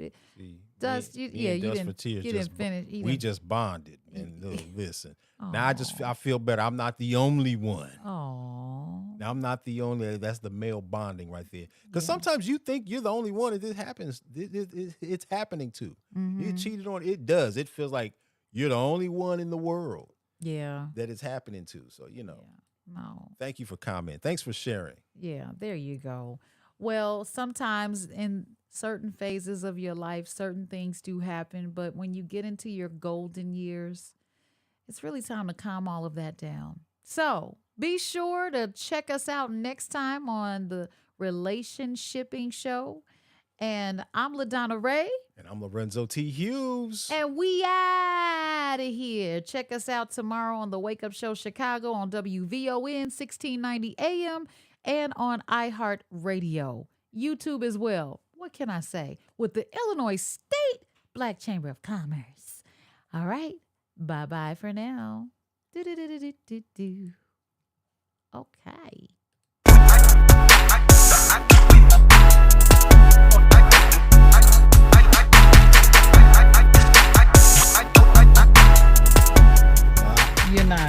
[SPEAKER 2] Dust for Tears.
[SPEAKER 1] You didn't finish.
[SPEAKER 2] We just bonded and listen. Now I feel better. I'm not the only one.
[SPEAKER 1] Oh.
[SPEAKER 2] Now I'm not the only. That's the male bonding right there. Because sometimes you think you're the only one that this happens. It's happening to. You cheated on. It does. It feels like you're the only one in the world.
[SPEAKER 1] Yeah.
[SPEAKER 2] That it's happening to. So
[SPEAKER 1] No.
[SPEAKER 2] Thank you for commenting. Thanks for sharing.
[SPEAKER 1] Yeah. There you go. Well, sometimes in certain phases of your life, certain things do happen. But when you get into your golden years, it's really time to calm all of that down. So be sure to check us out next time on the Relationshipping Show. And I'm LaDonna Raeh.
[SPEAKER 2] And I'm Lorenzo T. Hughes.
[SPEAKER 1] And we out of here. Check us out tomorrow on the Wake Up Show Chicago on WVON 1690 AM and on iHeartRadio. YouTube as well. What can I say? With the Illinois State Black Chamber of Commerce. All right. Bye-bye for now. Do-do-do-do-do-do. Okay. You're not.